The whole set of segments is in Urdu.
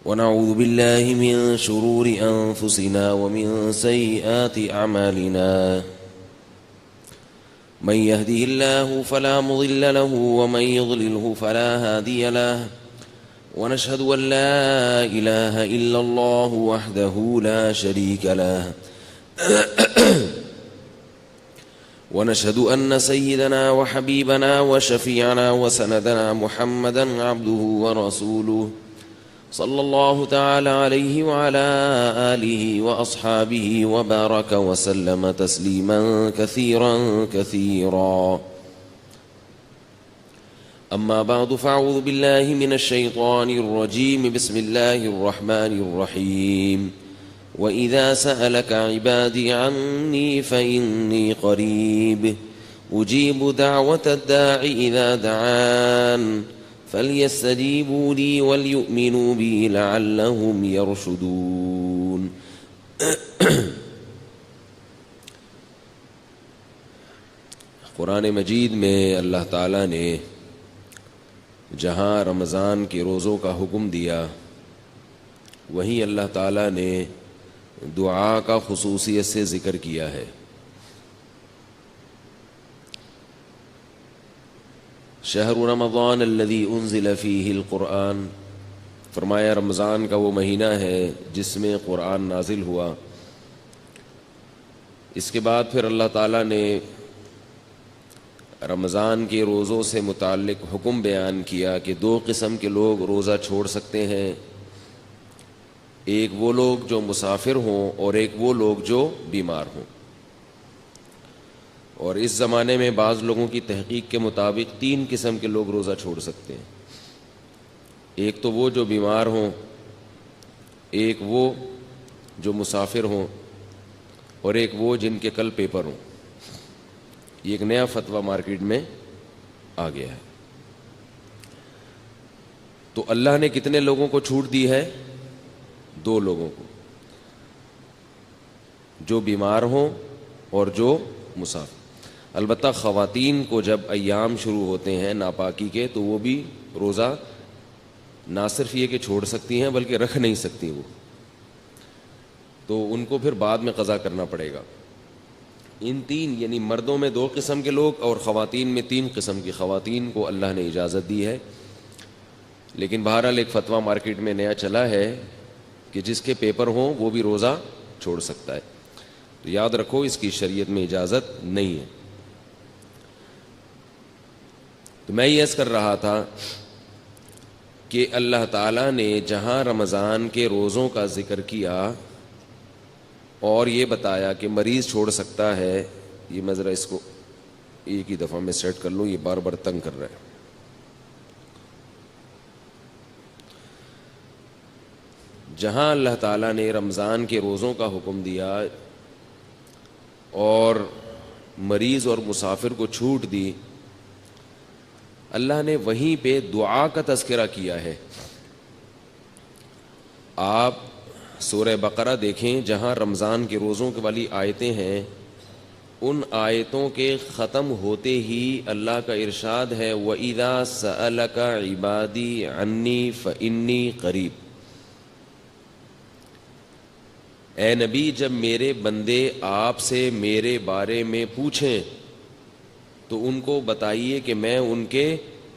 ونعوذ بالله من شرور أنفسنا ومن سيئات أعمالنا من يهده الله فلا مضل له ومن يضلله فلا هادي له ونشهد أن لا إله إلا الله وحده لا شريك له ونشهد أن سيدنا وحبيبنا وشفيعنا وسندنا محمدا عبده ورسوله صلى الله تعالى عليه وعلى آله وأصحابه وبارك وسلم تسليما كثيرا كثيرا. أما بعد فأعوذ بالله من الشيطان الرجيم. بسم الله الرحمن الرحيم. وإذا سألك عبادي عني فإني قريب أجيب دعوة الداع إذا دعان فليستجيبوا لي وليؤمنوا بي لعلهم يرشدون. قرآن مجید میں اللہ تعالیٰ نے جہاں رمضان کے روزوں کا حکم دیا وہیں اللہ تعالیٰ نے دعا کا خصوصیت سے ذکر کیا ہے. شہر رمضان الذی انزل فیہ القرآن، فرمایا رمضان کا وہ مہینہ ہے جس میں قرآن نازل ہوا. اس کے بعد پھر اللہ تعالیٰ نے رمضان کے روزوں سے متعلق حکم بیان کیا کہ دو قسم کے لوگ روزہ چھوڑ سکتے ہیں، ایک وہ لوگ جو مسافر ہوں اور ایک وہ لوگ جو بیمار ہوں. اور اس زمانے میں بعض لوگوں کی تحقیق کے مطابق 3 قسم کے لوگ روزہ چھوڑ سکتے ہیں. ایک تو وہ جو بیمار ہوں، ایک وہ جو مسافر ہوں، اور ایک وہ جن کے کل پیپر ہوں. یہ ایک نیا فتویٰ مارکیٹ میں آ گیا ہے. تو اللہ نے کتنے لوگوں کو چھوٹ دی ہے؟ 2 لوگوں کو، جو بیمار ہوں اور جو مسافر. البتہ خواتین کو جب ایام شروع ہوتے ہیں ناپاکی کے تو وہ بھی روزہ نہ صرف یہ کہ چھوڑ سکتی ہیں بلکہ رکھ نہیں سکتی، وہ تو ان کو پھر بعد میں قضا کرنا پڑے گا. ان 3 یعنی مردوں میں 2 قسم کے لوگ اور خواتین میں 3 قسم کی خواتین کو اللہ نے اجازت دی ہے. لیکن بہرحال ایک فتویٰ مارکیٹ میں نیا چلا ہے کہ جس کے پیپر ہوں وہ بھی روزہ چھوڑ سکتا ہے. تو یاد رکھو اس کی شریعت میں اجازت نہیں ہے. تو میں یہ عرض کر رہا تھا کہ اللہ تعالیٰ نے جہاں رمضان کے روزوں کا ذکر کیا اور یہ بتایا کہ مریض چھوڑ سکتا ہے، یہ میں ذرا اس کو ایک ہی دفعہ میں سیٹ کر لوں، یہ بار بار تنگ کر رہا ہے. جہاں اللہ تعالیٰ نے رمضان کے روزوں کا حکم دیا اور مریض اور مسافر کو چھوٹ دی، اللہ نے وہیں پہ دعا کا تذکرہ کیا ہے. آپ سورہ بقرہ دیکھیں، جہاں رمضان کے روزوں کی والی آیتیں ہیں، ان آیتوں کے ختم ہوتے ہی اللہ کا ارشاد ہے وَإِذَا سَأَلَكَ عِبَادِي عَنِّي فَإِنِّي قَرِيب. اے نبی، جب میرے بندے آپ سے میرے بارے میں پوچھیں تو ان کو بتائیے کہ میں ان کے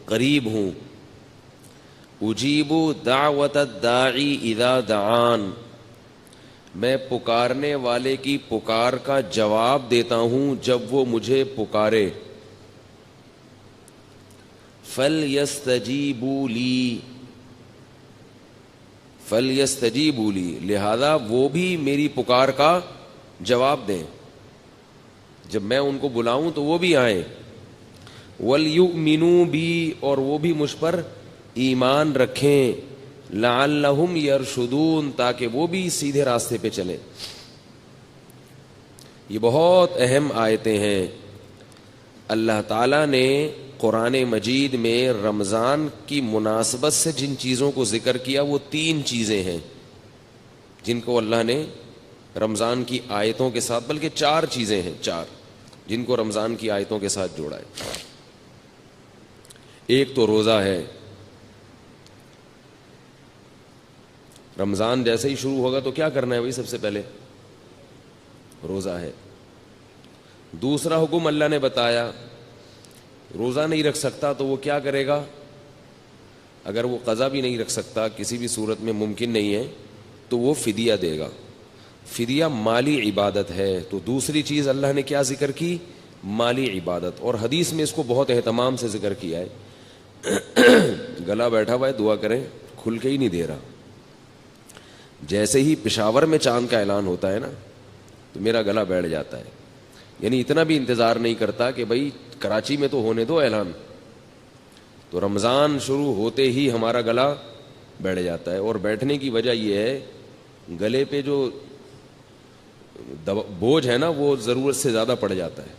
قریب ہوں. اجیب دعوت الداعی اذا دعان، میں پکارنے والے کی پکار کا جواب دیتا ہوں جب وہ مجھے پکارے. فَلْيَسْتَجِيبُوا لِي، فَلْيَسْتَجِيبُوا لِي، لہذا وہ بھی میری پکار کا جواب دیں. جب میں ان کو بلاؤں تو وہ بھی آئیں. وَلْيُؤْمِنُوا بِي، اور وہ بھی مجھ پر ایمان رکھیں. لَعَلَّهُمْ يَرْشُدُونَ، تاکہ وہ بھی سیدھے راستے پہ چلیں. یہ بہت اہم آیتیں ہیں. اللہ تعالیٰ نے قرآن مجید میں رمضان کی مناسبت سے جن چیزوں کو ذکر کیا وہ 3 چیزیں ہیں جن کو اللہ نے رمضان کی آیتوں کے ساتھ، بلکہ 4 چیزیں ہیں، 4 جن کو رمضان کی آیتوں کے ساتھ جوڑا ہے. ایک تو روزہ ہے، رمضان جیسے ہی شروع ہوگا تو کیا کرنا ہے بھائی؟ سب سے پہلے روزہ ہے. دوسرا حکم اللہ نے بتایا, روزہ نہیں رکھ سکتا تو وہ کیا کرے گا؟ اگر وہ قضا بھی نہیں رکھ سکتا, کسی بھی صورت میں ممکن نہیں ہے, تو وہ فدیہ دے گا. فدیہ مالی عبادت ہے. تو دوسری چیز اللہ نے کیا ذکر کی؟ مالی عبادت. اور حدیث میں اس کو بہت اہتمام سے ذکر کیا ہے. گلا بیٹھا ہوا ہے, دعا کریں, کھل کے ہی نہیں دے رہا. جیسے ہی پشاور میں چاند کا اعلان ہوتا ہے نا, تو میرا گلا بیٹھ جاتا ہے. یعنی اتنا بھی انتظار نہیں کرتا کہ بھائی کراچی میں تو ہونے دو اعلان. تو رمضان شروع ہوتے ہی ہمارا گلا بیٹھ جاتا ہے. اور بیٹھنے کی وجہ یہ ہے, گلے پہ جو بوجھ ہے نا وہ ضرورت سے زیادہ پڑ جاتا ہے.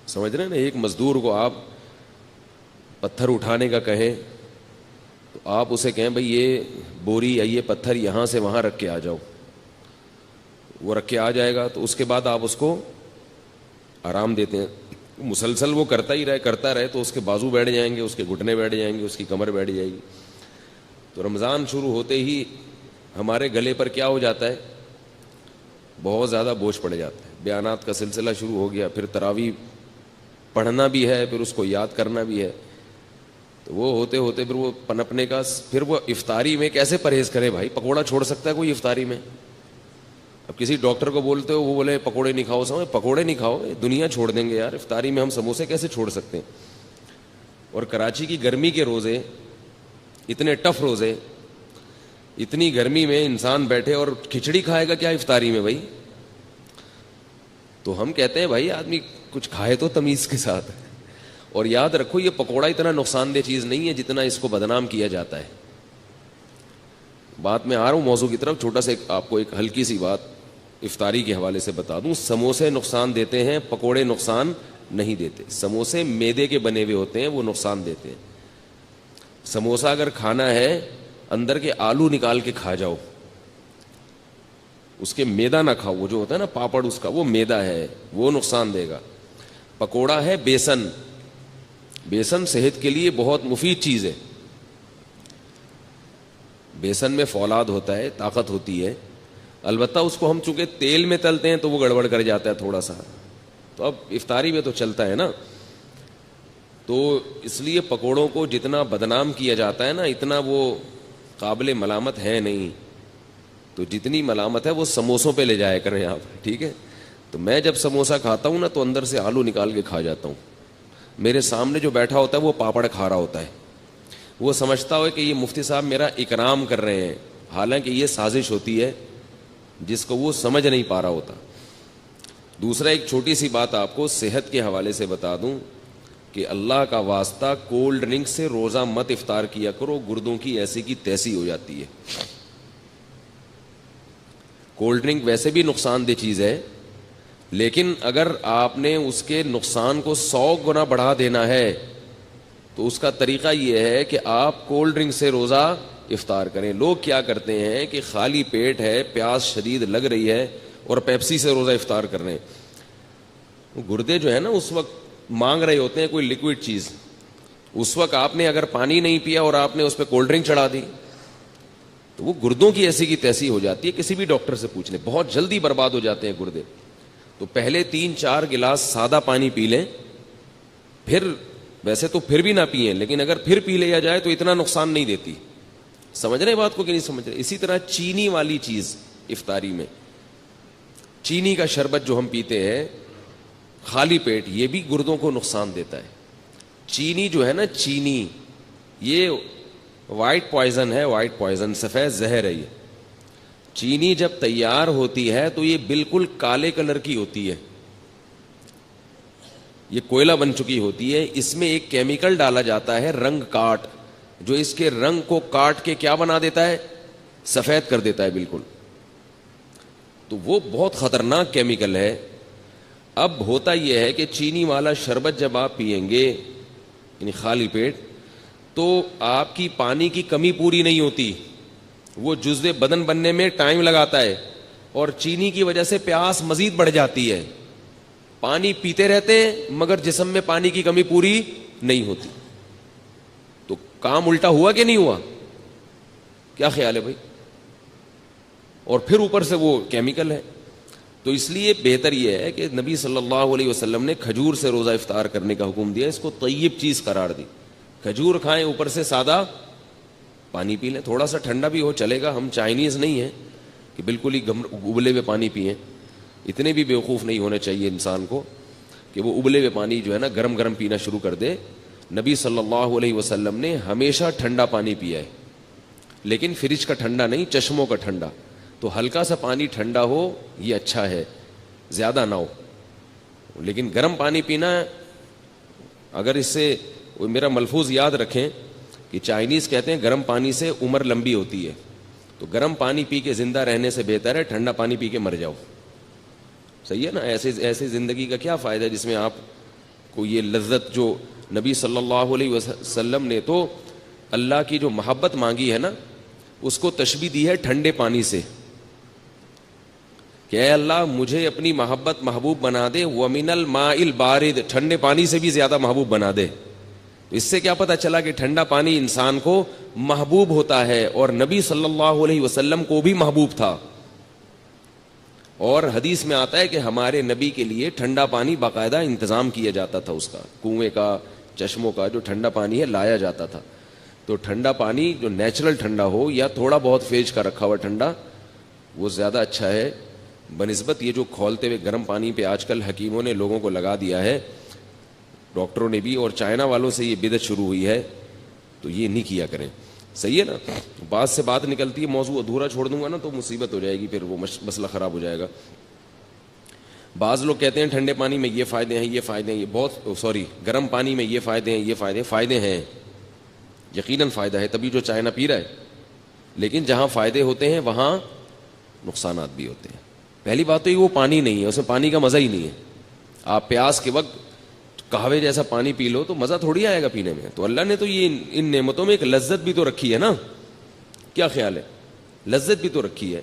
سمجھ رہے ہیں نا؟ ایک مزدور کو آپ پتھر اٹھانے کا کہیں تو آپ اسے کہیں بھائی یہ بوری یا یہ پتھر یہاں سے وہاں رکھ کے آ جاؤ, وہ رکھ کے آ جائے گا. تو اس کے بعد آپ اس کو آرام دیتے ہیں. مسلسل وہ کرتا رہے تو اس کے بازو بیٹھ جائیں گے, اس کے گھٹنے بیٹھ جائیں گے, اس کی کمر بیٹھ جائے گی. تو رمضان شروع ہوتے ہی ہمارے گلے پر کیا ہو جاتا ہے؟ بہت زیادہ بوجھ پڑ جاتا ہے. بیانات کا سلسلہ شروع ہو گیا, پھر تراویح پڑھنا بھی ہے, پھر اس کو یاد کرنا بھی ہے. تو وہ ہوتے ہوتے پھر وہ پنپنے کا, پھر وہ افطاری میں کیسے پرہیز کرے بھائی؟ پکوڑا چھوڑ سکتا ہے کوئی افطاری میں؟ اب کسی ڈاکٹر کو بولتے ہو, وہ بولے پکوڑے نہیں کھاؤ. سمجھ, پکوڑے نہیں کھاؤ, دنیا چھوڑ دیں گے یار. افطاری میں ہم سموسے کیسے چھوڑ سکتے ہیں؟ اور کراچی کی گرمی کے روزے, اتنے ٹف روزے, اتنی گرمی میں انسان بیٹھے اور کھچڑی کھائے گا کیا افطاری میں بھائی؟ تو ہم کہتے ہیں بھائی آدمی کچھ کھائے تو تمیز کے ساتھ. اور یاد رکھو یہ پکوڑا اتنا نقصان دہ چیز نہیں ہے جتنا اس کو بدنام کیا جاتا ہے. بات میں آ رہا ہوں موضوع کی طرف. چھوٹا سا آپ کو ایک ہلکی سی بات افطاری کے حوالے سے بتا دوں. سموسے نقصان دیتے ہیں, پکوڑے نقصان نہیں دیتے. سموسے میدے کے بنے ہوئے ہوتے ہیں, وہ نقصان دیتے ہیں. سموسا اگر کھانا ہے, اندر کے آلو نکال کے کھا جاؤ, اس کے میدا نہ کھاؤ. وہ جو ہوتا ہے نا پاپڑ, اس کا وہ میدا ہے, وہ نقصان دے گا. پکوڑا ہے بیسن. بیسن صحت کے لیے بہت مفید چیز ہے. بیسن میں فولاد ہوتا ہے, طاقت ہوتی ہے. البتہ اس کو ہم چونکہ تیل میں تلتے ہیں تو وہ گڑبڑ کر جاتا ہے تھوڑا سا. تو اب افطاری میں تو چلتا ہے نا. تو اس لیے پکوڑوں کو جتنا بدنام کیا جاتا ہے نا, اتنا وہ قابل ملامت ہے نہیں. تو جتنی ملامت ہے وہ سموسوں پہ لے جایا کریں آپ, ٹھیک ہے؟ تو میں جب سموسا کھاتا ہوں نا تو اندر سے آلو نکال کے کھا جاتا ہوں. میرے سامنے جو بیٹھا ہوتا ہے وہ پاپڑ کھا رہا ہوتا ہے. وہ سمجھتا ہو کہ یہ مفتی صاحب میرا اکرام کر رہے ہیں, حالانکہ یہ سازش ہوتی ہے جس کو وہ سمجھ نہیں پا رہا ہوتا. دوسرا ایک چھوٹی سی بات آپ کو صحت کے حوالے سے بتا دوں کہ اللہ کا واسطہ کولڈ ڈرنک سے روزہ مت افطار کیا کرو, گردوں کی ایسی کی تیسی ہو جاتی ہے. کولڈ ڈرنک ویسے بھی نقصان دہ چیز ہے, لیکن اگر آپ نے اس کے نقصان کو 100 گنا بڑھا دینا ہے تو اس کا طریقہ یہ ہے کہ آپ کولڈ ڈرنک سے روزہ افطار کریں. لوگ کیا کرتے ہیں کہ خالی پیٹ ہے, پیاس شدید لگ رہی ہے, اور پیپسی سے روزہ افطار کر رہے ہیں. گردے جو ہے نا اس وقت مانگ رہے ہوتے ہیں کوئی لکوڈ چیز. اس وقت آپ نے اگر پانی نہیں پیا اور آپ نے اس پہ کولڈ ڈرنک چڑھا دی تو وہ گردوں کی ایسی کی تیسی ہو جاتی ہے. کسی بھی ڈاکٹر سے پوچھ لیں, بہت جلدی برباد ہو جاتے ہیں گردے. تو پہلے 3-4 گلاس سادہ پانی پی لیں, پھر ویسے تو پھر بھی نہ پئیں, لیکن اگر پھر پی لیا جائے تو اتنا نقصان نہیں دیتی. سمجھ رہے بات کو کہ نہیں سمجھ رہے؟ اسی طرح چینی والی چیز افطاری میں, چینی کا شربت جو ہم پیتے ہیں خالی پیٹ, یہ بھی گردوں کو نقصان دیتا ہے. چینی جو ہے نا, چینی یہ وائٹ پوائزن ہے, وائٹ پوائزن, سفید زہر ہے. یہ چینی جب تیار ہوتی ہے تو یہ بالکل کالے کلر کی ہوتی ہے, یہ کوئلہ بن چکی ہوتی ہے. اس میں ایک کیمیکل ڈالا جاتا ہے رنگ کاٹ, جو اس کے رنگ کو کاٹ کے کیا بنا دیتا ہے؟ سفید کر دیتا ہے بالکل. تو وہ بہت خطرناک کیمیکل ہے. اب ہوتا یہ ہے کہ چینی والا شربت جب آپ پیئیں گے یعنی خالی پیٹ, تو آپ کی پانی کی کمی پوری نہیں ہوتی. وہ جزو بدن بننے میں ٹائم لگاتا ہے, اور چینی کی وجہ سے پیاس مزید بڑھ جاتی ہے. پانی پیتے رہتے ہیں مگر جسم میں پانی کی کمی پوری نہیں ہوتی. تو کام الٹا ہوا کہ نہیں ہوا؟ کیا خیال ہے بھائی؟ اور پھر اوپر سے وہ کیمیکل ہے. تو اس لیے بہتر یہ ہے کہ نبی صلی اللہ علیہ وسلم نے کھجور سے روزہ افطار کرنے کا حکم دیا, اس کو طیب چیز قرار دی. کھجور کھائیں, اوپر سے سادہ پانی پی لیں, تھوڑا سا ٹھنڈا بھی ہو چلے گا. ہم چائنیز نہیں ہیں کہ بالکل ہی ابلے ہوئے پانی پئیں. اتنے بھی بیوقوف نہیں ہونا چاہیے انسان کو کہ وہ ابلے ہوئے پانی جو ہے نا گرم گرم پینا شروع کر دے. نبی صلی اللہ علیہ وسلم نے ہمیشہ ٹھنڈا پانی پیا ہے, لیکن فریج کا ٹھنڈا نہیں, چشموں کا ٹھنڈا. تو ہلکا سا پانی ٹھنڈا ہو یہ اچھا ہے, زیادہ نہ ہو. لیکن گرم پانی پینا, اگر اس سے میرا ملفوظ یاد رکھیں کہ چائنیز کہتے ہیں گرم پانی سے عمر لمبی ہوتی ہے, تو گرم پانی پی کے زندہ رہنے سے بہتر ہے ٹھنڈا پانی پی کے مر جاؤ. صحیح ہے نا؟ ایسے زندگی کا کیا فائدہ جس میں آپ کو یہ لذت, جو نبی صلی اللہ علیہ وسلم نے تو اللہ کی جو محبت مانگی ہے نا اس کو تشبیہ دی ہے ٹھنڈے پانی سے کہ اے اللہ مجھے اپنی محبت محبوب بنا دے, وَمِنَ الْمَاءِ الْبَارِدِ, ٹھنڈے پانی سے بھی زیادہ محبوب بنا دے. اس سے کیا پتہ چلا کہ ٹھنڈا پانی انسان کو محبوب ہوتا ہے, اور نبی صلی اللہ علیہ وسلم کو بھی محبوب تھا. اور حدیث میں آتا ہے کہ ہمارے نبی کے لیے ٹھنڈا پانی باقاعدہ انتظام کیا جاتا تھا, اس کا کنویں کا, چشموں کا جو ٹھنڈا پانی ہے لایا جاتا تھا. تو ٹھنڈا پانی جو نیچرل ٹھنڈا ہو یا تھوڑا بہت فریج کا رکھا ہوا ٹھنڈا, وہ زیادہ اچھا ہے بنسبت یہ جو کھولتے ہوئے گرم پانی پہ آج کل حکیموں نے لوگوں کو لگا دیا ہے, ڈاکٹروں نے بھی, اور چائنا والوں سے یہ بدعت شروع ہوئی ہے. تو یہ نہیں کیا کریں. صحیح ہے نا؟ بات سے بات نکلتی ہے, موضوع ادھورا چھوڑ دوں گا نا تو مصیبت ہو جائے گی, پھر وہ مسئلہ خراب ہو جائے گا. بعض لوگ کہتے ہیں ٹھنڈے پانی میں یہ فائدے ہیں, یہ فائدے ہیں, یہ بہت گرم پانی میں یہ فائدے ہیں, یہ فائدے ہیں. یقیناً فائدہ ہے, تبھی جو چائنا پی رہا ہے. لیکن جہاں فائدے ہوتے ہیں وہاں نقصانات بھی ہوتے ہیں. پہلی بات تو یہ وہ پانی نہیں ہے, اس میں پانی کا مزہ ہی نہیں ہے. آپ پیاس کے وقت قہوے جیسا پانی پی لو تو مزہ تھوڑی آئے گا پینے میں. تو اللہ نے تو یہ ان نعمتوں میں ایک لذت بھی تو رکھی ہے نا, کیا خیال ہے؟ لذت بھی تو رکھی ہے.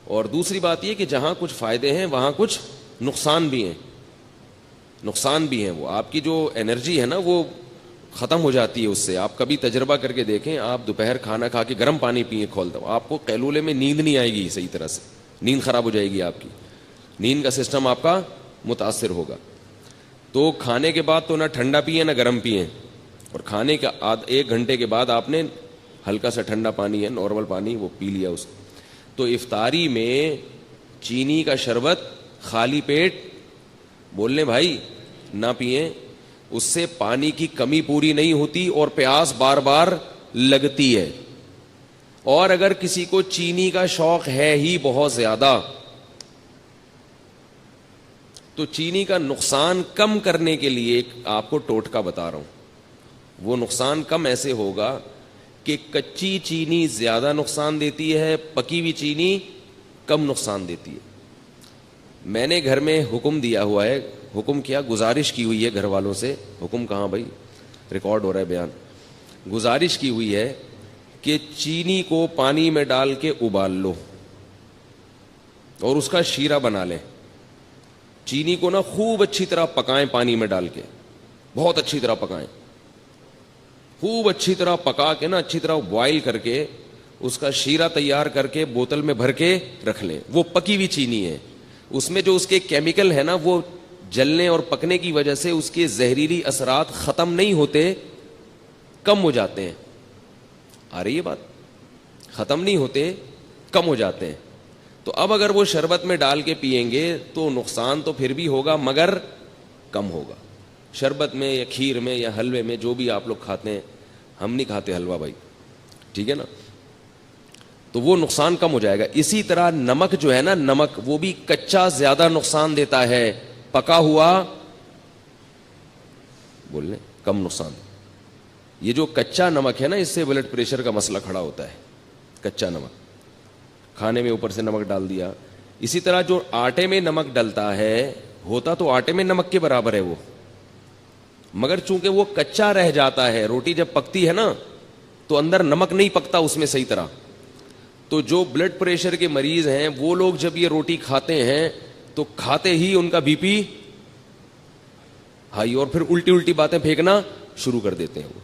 اور دوسری بات یہ کہ جہاں کچھ فائدے ہیں وہاں کچھ نقصان بھی ہیں. نقصان بھی ہیں. وہ آپ کی جو انرجی ہے نا وہ ختم ہو جاتی ہے اس سے. آپ کبھی تجربہ کر کے دیکھیں, آپ دوپہر کھانا کھا کے گرم پانی پئیں کھول دو, آپ کو قیلولے میں نیند نہیں آئے گی صحیح طرح سے, نیند خراب ہو جائے گی آپ کی, نیند کا سسٹم آپ کا متاثر ہوگا. تو کھانے کے بعد تو نہ ٹھنڈا پئیں نہ گرم پئیں, اور کھانے کا 1 گھنٹے کے بعد آپ نے ہلکا سا ٹھنڈا پانی ہے, نارمل پانی, وہ پی لیا اس. تو افطاری میں چینی کا شربت خالی پیٹ بول لیں بھائی نہ پئیں, اس سے پانی کی کمی پوری نہیں ہوتی اور پیاس بار بار لگتی ہے. اور اگر کسی کو چینی کا شوق ہے ہی بہت زیادہ تو چینی کا نقصان کم کرنے کے لیے ایک آپ کو ٹوٹکا بتا رہا ہوں. وہ نقصان کم ایسے ہوگا کہ کچی چینی زیادہ نقصان دیتی ہے, پکی ہوئی چینی کم نقصان دیتی ہے. میں نے گھر میں حکم دیا ہوا ہے, حکم کیا, گزارش کی ہوئی ہے گھر والوں سے, حکم کہاں بھائی, ریکارڈ ہو رہا ہے بیان, گزارش کی ہوئی ہے کہ چینی کو پانی میں ڈال کے ابال لو اور اس کا شیرہ بنا لیں. چینی کو نا خوب اچھی طرح پکائیں, پانی میں ڈال کے بہت اچھی طرح پکائیں, خوب اچھی طرح پکا کے نا اچھی طرح بوائل کر کے اس کا شیرہ تیار کر کے بوتل میں بھر کے رکھ لیں. وہ پکی ہوئی چینی ہے, اس میں جو اس کے کیمیکل ہے نا وہ جلنے اور پکنے کی وجہ سے اس کے زہریلی اثرات ختم نہیں ہوتے, کم ہو جاتے ہیں. آ رہی ہے بات؟ ختم نہیں ہوتے, کم ہو جاتے ہیں. تو اب اگر وہ شربت میں ڈال کے پئیں گے تو نقصان تو پھر بھی ہوگا مگر کم ہوگا. شربت میں یا کھیر میں یا حلوے میں, جو بھی آپ لوگ کھاتے ہیں, ہم نہیں کھاتے حلوہ بھائی, ٹھیک ہے نا, تو وہ نقصان کم ہو جائے گا. اسی طرح نمک جو ہے نا, نمک وہ بھی کچا زیادہ نقصان دیتا ہے, پکا ہوا بول لیں کم نقصان. یہ جو کچا نمک ہے نا, اس سے بلڈ پریشر کا مسئلہ کھڑا ہوتا ہے. کچا نمک کھانے میں اوپر سے نمک ڈال دیا. اسی طرح جو آٹے میں نمک ڈلتا ہے, ہوتا تو آٹے میں نمک کے برابر ہے وہ, مگر چونکہ وہ کچا رہ جاتا ہے, روٹی جب پکتی ہے نا تو اندر نمک نہیں پکتا اس میں صحیح طرح. تو جو بلڈ پریشر کے مریض ہیں وہ لوگ جب یہ روٹی کھاتے ہیں تو کھاتے ہی ان کا بی پی ہائی, اور پھر الٹی الٹی باتیں پھینکنا شروع کر دیتے ہیں. وہ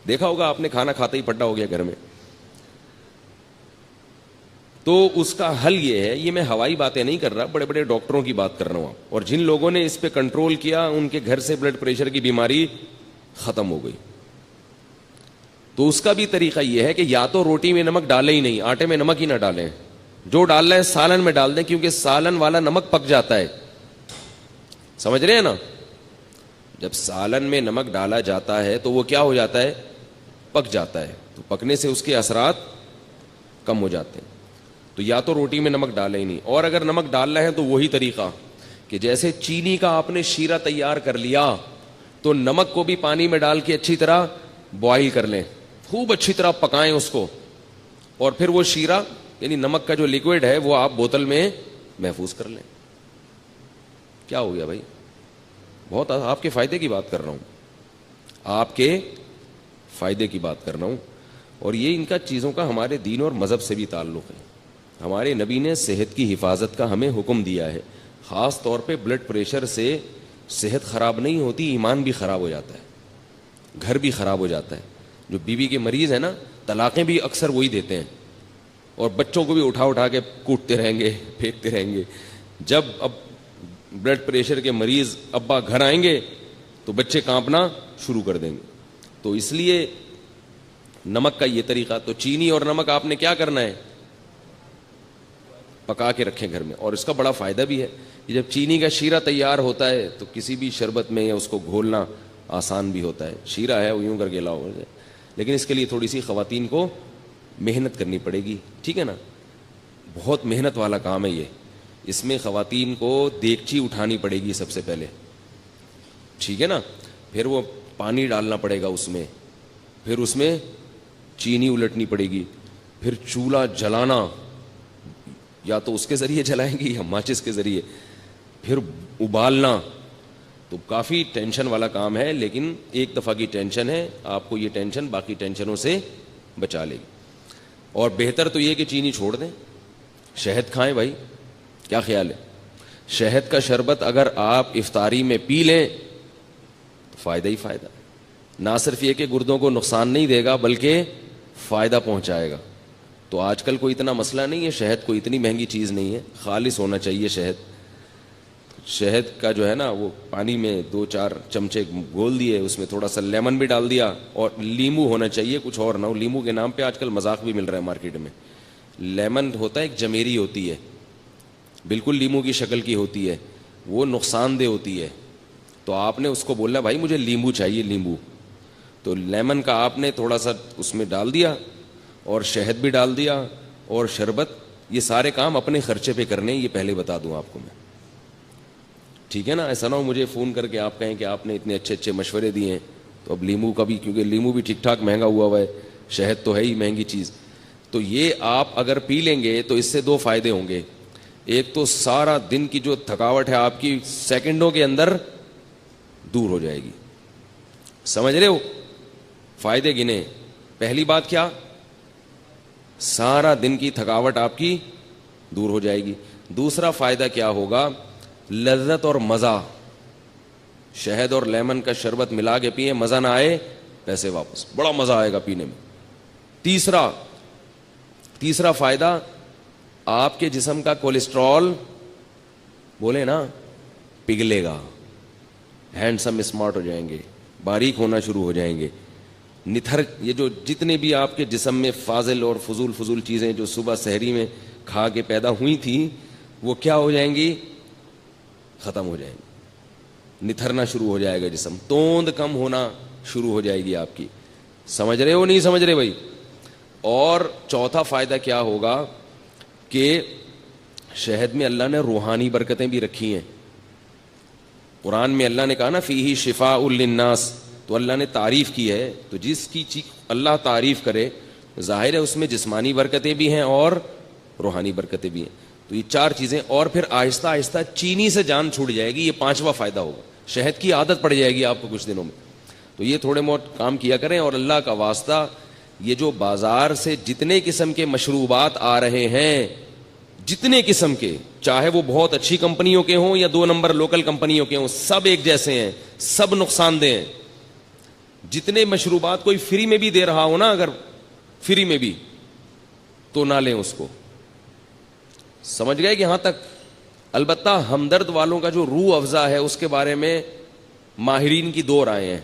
دیکھا ہوگا آپ نے, کھانا کھاتے ہی پھڈا ہو گیا گھر میں. تو اس کا حل یہ ہے, یہ میں ہوائی باتیں نہیں کر رہا, بڑے بڑے ڈاکٹروں کی بات کر رہا ہوں, اور جن لوگوں نے اس پہ کنٹرول کیا ان کے گھر سے بلڈ پریشر کی بیماری ختم ہو گئی. تو اس کا بھی طریقہ یہ ہے کہ یا تو روٹی میں نمک ڈالیں ہی نہیں, آٹے میں نمک ہی نہ ڈالیں, جو ڈالنا ہے سالن میں ڈال دیں, کیونکہ سالن والا نمک پک جاتا ہے. سمجھ رہے ہیں نا, جب سالن میں نمک ڈالا جاتا ہے تو وہ کیا ہو جاتا ہے, پک جاتا ہے, تو پکنے سے اس کے اثرات کم ہو جاتے ہیں. تو یا تو روٹی میں نمک ڈالیں ہی نہیں, اور اگر نمک ڈالنا ہے تو وہی طریقہ کہ جیسے چینی کا آپ نے شیرہ تیار کر لیا تو نمک کو بھی پانی میں ڈال کے اچھی طرح بوائل کر لیں, خوب اچھی طرح پکائیں اس کو, اور پھر وہ شیرہ یعنی نمک کا جو لیکوڈ ہے وہ آپ بوتل میں محفوظ کر لیں. کیا ہو گیا بھائی, بہت آپ کے فائدے کی بات کر رہا ہوں, آپ کے فائدے کی بات کر رہا ہوں. اور یہ ان کا چیزوں کا ہمارے دین اور مذہب سے بھی تعلق ہے. ہمارے نبی نے صحت کی حفاظت کا ہمیں حکم دیا ہے, خاص طور پہ بلڈ پریشر سے صحت خراب نہیں ہوتی, ایمان بھی خراب ہو جاتا ہے, گھر بھی خراب ہو جاتا ہے. جو بیوی کے مریض ہیں نا, طلاقیں بھی اکثر وہی دیتے ہیں, اور بچوں کو بھی اٹھا اٹھا کے کوٹتے رہیں گے, پھینکتے رہیں گے. جب اب بلڈ پریشر کے مریض ابا گھر آئیں گے تو بچے کانپنا شروع کر دیں گے. تو اس لیے نمک کا یہ طریقہ, تو چینی اور نمک آپ نے کیا کرنا ہے, پکا کے رکھیں گھر میں. اور اس کا بڑا فائدہ بھی ہے کہ جب چینی کا شیرہ تیار ہوتا ہے تو کسی بھی شربت میں یا اس کو گھولنا آسان بھی ہوتا ہے. شیرہ ہے وہ یوں کر کے لاؤ, لیکن اس کے لیے تھوڑی سی خواتین کو محنت کرنی پڑے گی, ٹھیک ہے نا, بہت محنت والا کام ہے یہ. اس میں خواتین کو دیگچی اٹھانی پڑے گی سب سے پہلے, ٹھیک ہے نا, پھر وہ پانی ڈالنا پڑے گا اس میں, پھر اس میں چینی الٹنی پڑے گی, پھر چولہا جلانا, یا تو اس کے ذریعے جلائیں گی یا ماچس کے ذریعے, پھر ابالنا. تو کافی ٹینشن والا کام ہے, لیکن ایک دفعہ کی ٹینشن ہے, آپ کو یہ ٹینشن باقی ٹینشنوں سے بچا لے گی. اور بہتر تو یہ کہ چینی چھوڑ دیں, شہد کھائیں بھائی. کیا خیال ہے, شہد کا شربت اگر آپ افطاری میں پی لیں تو فائدہ ہی فائدہ. نہ صرف یہ کہ گردوں کو نقصان نہیں دے گا بلکہ فائدہ پہنچائے گا. تو آج کل کوئی اتنا مسئلہ نہیں ہے, شہد کوئی اتنی مہنگی چیز نہیں ہے, خالص ہونا چاہیے شہد. شہد کا جو ہے نا وہ پانی میں 2-4 چمچے گھول دیے, اس میں تھوڑا سا لیمن بھی ڈال دیا, اور لیمو ہونا چاہیے, کچھ اور نہ ہو. لیمو کے نام پہ آج کل مذاق بھی مل رہا ہے مارکیٹ میں. لیمن ہوتا ہے ایک جمیری ہوتی ہے, بالکل لیمو کی شکل کی ہوتی ہے, وہ نقصان دہ ہوتی ہے. تو آپ نے اس کو بولا بھائی مجھے لیمو چاہیے, لیمو. تو لیمن کا آپ نے تھوڑا سا اس میں ڈال دیا, اور شہد بھی ڈال دیا, اور شربت. یہ سارے کام اپنے خرچے پہ کرنے, یہ پہلے بتا دوں آپ کو میں, ٹھیک ہے نا. ایسا نہ ہو مجھے فون کر کے آپ کہیں کہ آپ نے اتنے اچھے اچھے مشورے دیے ہیں. تو اب لیمو کا بھی, کیونکہ لیمو بھی ٹھیک ٹھاک مہنگا ہوا ہے, شہد تو ہے ہی مہنگی چیز. تو یہ آپ اگر پی لیں گے تو اس سے 2 فائدے ہوں گے. ایک تو سارا دن کی جو تھکاوٹ ہے آپ کی سیکنڈوں کے اندر دور ہو جائے گی. سمجھ رہے ہو, فائدے گنے. پہلی بات کیا, سارا دن کی تھکاوٹ آپ کی دور ہو جائے گی. دوسرا فائدہ کیا ہوگا, لذت اور مزہ. شہد اور لیمن کا شربت ملا کے پیئیں, مزہ نہ آئے پیسے واپس, بڑا مزہ آئے گا پینے میں. تیسرا فائدہ, آپ کے جسم کا کولیسٹرول بولے نا پگھلے گا, ہینڈسم اسمارٹ ہو جائیں گے, باریک ہونا شروع ہو جائیں گے. نتھر, یہ جو جتنے بھی آپ کے جسم میں فاضل اور فضول چیزیں جو صبح سحری میں کھا کے پیدا ہوئی تھیں, وہ کیا ہو جائیں گی, ختم ہو جائیں گی. نتھرنا شروع ہو جائے گا جسم, توند کم ہونا شروع ہو جائے گی آپ کی. سمجھ رہے ہو نہیں سمجھ رہے بھائی. اور چوتھا فائدہ کیا ہوگا کہ شہد میں اللہ نے روحانی برکتیں بھی رکھی ہیں. قرآن میں اللہ نے کہا نا فیہ شفاء للناس, تو اللہ نے تعریف کی ہے. تو جس کی اللہ تعریف کرے, ظاہر ہے اس میں جسمانی برکتیں بھی ہیں اور روحانی برکتیں بھی ہیں. تو یہ 4 چیزیں, اور پھر آہستہ آہستہ چینی سے جان چھوٹ جائے گی. یہ 5واں فائدہ ہوگا, شہد کی عادت پڑ جائے گی آپ کو کچھ دنوں میں. تو یہ تھوڑے بہت کام کیا کریں. اور اللہ کا واسطہ, یہ جو بازار سے جتنے قسم کے مشروبات آ رہے ہیں, جتنے قسم کے, چاہے وہ بہت اچھی کمپنیوں کے ہوں یا 2 نمبر لوکل کمپنیوں کے ہوں, سب ایک جیسے ہیں, سب نقصان دہ ہیں. جتنے مشروبات کوئی فری میں بھی دے رہا ہو نا, اگر فری میں بھی, تو نہ لیں اس کو. سمجھ گئے کہ یہاں تک؟ البتہ ہمدرد والوں کا جو روح افزا ہے اس کے بارے میں ماہرین کی دو رائے ہیں.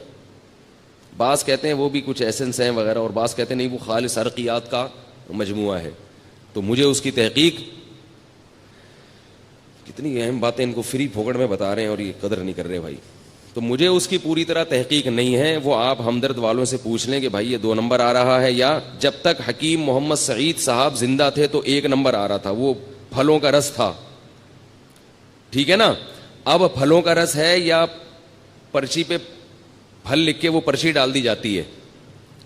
بعض کہتے ہیں وہ بھی کچھ ایسنس ہیں وغیرہ, اور بعض کہتے ہیں نہیں وہ خالص عرقیات کا مجموعہ ہے. تو مجھے اس کی تحقیق, کتنی اہم باتیں ان کو فری پھوکڑ میں بتا رہے ہیں اور یہ قدر نہیں کر رہے بھائی, تو مجھے اس کی پوری طرح تحقیق نہیں ہے. وہ آپ ہمدرد والوں سے پوچھ لیں کہ بھائی یہ 2 نمبر آ رہا ہے, یا جب تک حکیم محمد سعید صاحب زندہ تھے تو 1 نمبر آ رہا تھا, وہ پھلوں کا رس تھا, ٹھیک ہے نا. اب پھلوں کا رس ہے یا پرچی پہ پھل لکھ کے وہ پرچی ڈال دی جاتی ہے,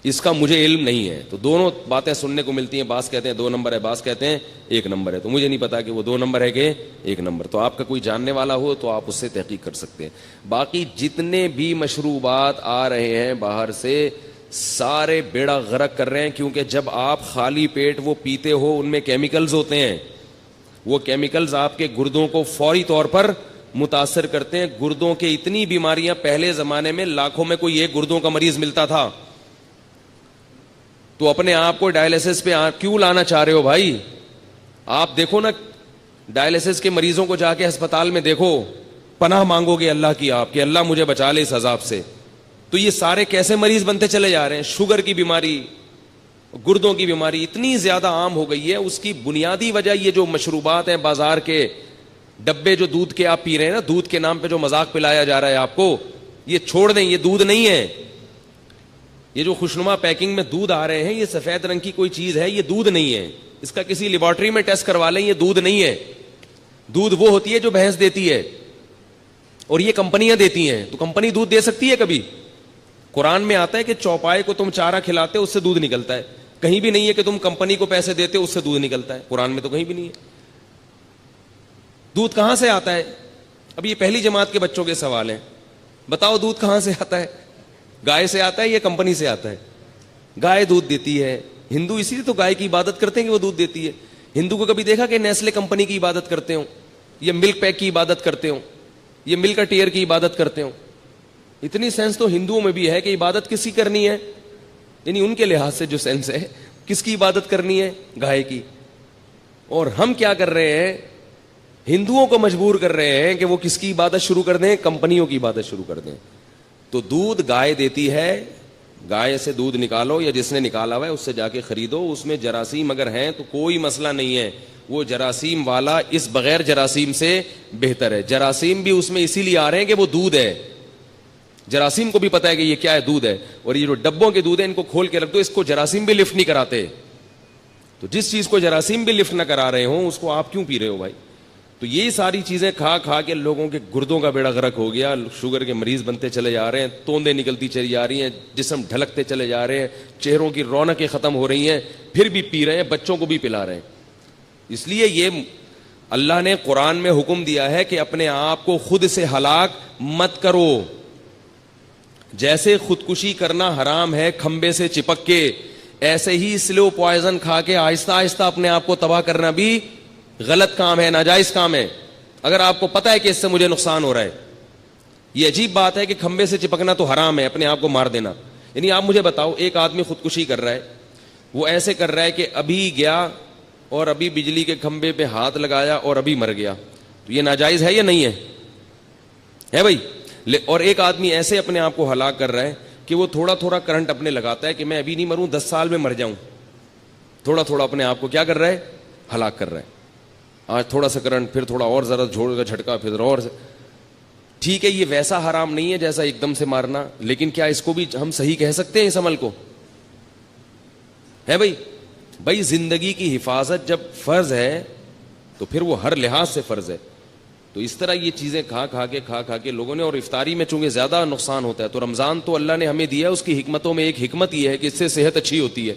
اس کا مجھے علم نہیں ہے. تو دونوں باتیں سننے کو ملتی ہیں, بعض کہتے ہیں 2 نمبر ہے, بعض کہتے ہیں 1 نمبر ہے. تو مجھے نہیں پتا کہ وہ 2 نمبر ہے کہ 1 نمبر. تو آپ کا کوئی جاننے والا ہو تو آپ اس سے تحقیق کر سکتے ہیں. باقی جتنے بھی مشروبات آ رہے ہیں باہر سے سارے بیڑا غرق کر رہے ہیں, کیونکہ جب آپ خالی پیٹ وہ پیتے ہو ان میں کیمیکلز ہوتے ہیں. وہ کیمیکلز آپ کے گردوں کو فوری طور پر متاثر کرتے ہیں. گردوں کے اتنی بیماریاں, پہلے زمانے میں لاکھوں میں کوئی ایک گردوں کا مریض ملتا تھا. تو اپنے آپ کو ڈائلیسس پہ کیوں لانا چاہ رہے ہو بھائی؟ آپ دیکھو نا ڈائلیسس کے مریضوں کو جا کے ہسپتال میں دیکھو, پناہ مانگو گے اللہ کی آپ کہ اللہ مجھے بچا لے اس عذاب سے. تو یہ سارے کیسے مریض بنتے چلے جا رہے ہیں؟ شوگر کی بیماری, گردوں کی بیماری اتنی زیادہ عام ہو گئی ہے. اس کی بنیادی وجہ یہ جو مشروبات ہیں بازار کے ڈبے جو دودھ کے آپ پی رہے ہیں نا, دودھ کے نام پہ جو مذاق پلایا جا رہا ہے آپ کو, یہ چھوڑ دیں, یہ دودھ نہیں ہے. یہ جو خوشنما پیکنگ میں دودھ آ رہے ہیں یہ سفید رنگ کی کوئی چیز ہے, یہ دودھ نہیں ہے. اس کا کسی لیبارٹری میں ٹیسٹ کروا لیں, یہ دودھ نہیں ہے. دودھ وہ ہوتی ہے جو بھینس دیتی ہے, اور یہ کمپنیاں دیتی ہیں. تو کمپنی دودھ دے سکتی ہے کبھی؟ قرآن میں آتا ہے کہ چوپائے کو تم چارہ کھلاتے اس سے دودھ نکلتا ہے. کہیں بھی نہیں ہے کہ تم کمپنی کو پیسے دیتے اس سے دودھ نکلتا ہے, قرآن میں تو کہیں بھی نہیں ہے. دودھ کہاں سے آتا ہے؟ اب یہ پہلی جماعت کے بچوں کے سوال ہیں, بتاؤ دودھ کہاں سے آتا ہے؟ گائے سے آتا ہے یا کمپنی سے آتا ہے؟ گائے دودھ دیتی ہے. ہندو اسی لیے تو گائے کی عبادت کرتے ہیں کہ وہ دودھ دیتی ہے. ہندو کو کبھی دیکھا کہ نیسلے کمپنی کی عبادت کرتے ہوں, یا ملک پیک کی عبادت کرتے ہوں, یا ملک ٹیئر کی عبادت کرتے ہوں؟ اتنی سینس تو ہندوؤں میں بھی ہے کہ عبادت کس کی کرنی ہے, یعنی ان کے لحاظ سے جو سینس ہے کس کی عبادت کرنی ہے؟ گائے کی. اور ہم کیا کر رہے ہیں؟ ہندوؤں کو مجبور کر رہے ہیں کہ وہ کس کی عبادت شروع کر دیں؟ کمپنیوں کی عبادت شروع کر دیں. تو دودھ گائے دیتی ہے, گائے سے دودھ نکالو یا جس نے نکالا ہوا ہے اس سے جا کے خریدو. اس میں جراثیم اگر ہیں تو کوئی مسئلہ نہیں ہے, وہ جراثیم والا اس بغیر جراثیم سے بہتر ہے. جراثیم بھی اس میں اسی لیے آ رہے ہیں کہ وہ دودھ ہے. جراثیم کو بھی پتا ہے کہ یہ کیا ہے, دودھ ہے. اور یہ جو ڈبوں کے دودھ ہے ان کو کھول کے رکھ دو, اس کو جراثیم بھی لفٹ نہیں کراتے. تو جس چیز کو جراثیم بھی لفٹ نہ کرا رہے ہوں اس کو آپ کیوں پی رہے ہو بھائی؟ تو یہ ساری چیزیں کھا کھا کے لوگوں کے گردوں کا بیڑا غرق ہو گیا. شوگر کے مریض بنتے چلے جا رہے ہیں, توندیں نکلتی چلی جا رہی ہیں, جسم ڈھلکتے چلے جا رہے ہیں, چہروں کی رونقیں ختم ہو رہی ہیں, پھر بھی پی رہے ہیں, بچوں کو بھی پلا رہے ہیں. اس لیے یہ اللہ نے قرآن میں حکم دیا ہے کہ اپنے آپ کو خود سے ہلاک مت کرو. جیسے خودکشی کرنا حرام ہے کھمبے سے چپک کے, ایسے ہی سلو پوائزن کھا کے آہستہ آہستہ اپنے آپ کو تباہ کرنا بھی غلط کام ہے, ناجائز کام ہے. اگر آپ کو پتا ہے کہ اس سے مجھے نقصان ہو رہا ہے. یہ عجیب بات ہے کہ کھمبے سے چپکنا تو حرام ہے, اپنے آپ کو مار دینا. یعنی آپ مجھے بتاؤ, ایک آدمی خودکشی کر رہا ہے, وہ ایسے کر رہا ہے کہ ابھی گیا اور ابھی بجلی کے کھمبے پہ ہاتھ لگایا اور ابھی مر گیا. تو یہ ناجائز ہے یا نہیں ہے؟ ہے بھائی. اور ایک آدمی ایسے اپنے آپ کو ہلاک کر رہا ہے کہ وہ تھوڑا تھوڑا کرنٹ اپنے لگاتا ہے کہ میں ابھی نہیں مروں, 10 سال میں مر جاؤں. تھوڑا تھوڑا اپنے آپ کو کیا کر رہا ہے؟ ہلاک کر رہا ہے. آج تھوڑا سا کرنٹ, پھر تھوڑا اور ذرا جھوڑ کا جھٹکا, پھر اور ٹھیک ہے. یہ ویسا حرام نہیں ہے جیسا ایک دم سے مارنا, لیکن کیا اس کو بھی ہم صحیح کہہ سکتے ہیں اس عمل کو؟ ہے بھائی. بھائی زندگی کی حفاظت جب فرض ہے تو پھر وہ ہر لحاظ سے فرض ہے. تو اس طرح یہ چیزیں کھا کھا کے لوگوں نے, اور افطاری میں چونکہ زیادہ نقصان ہوتا ہے, تو رمضان تو اللہ نے ہمیں دیا, اس کی حکمتوں میں ایک حکمت یہ ہے کہ اس سے صحت اچھی ہوتی ہے.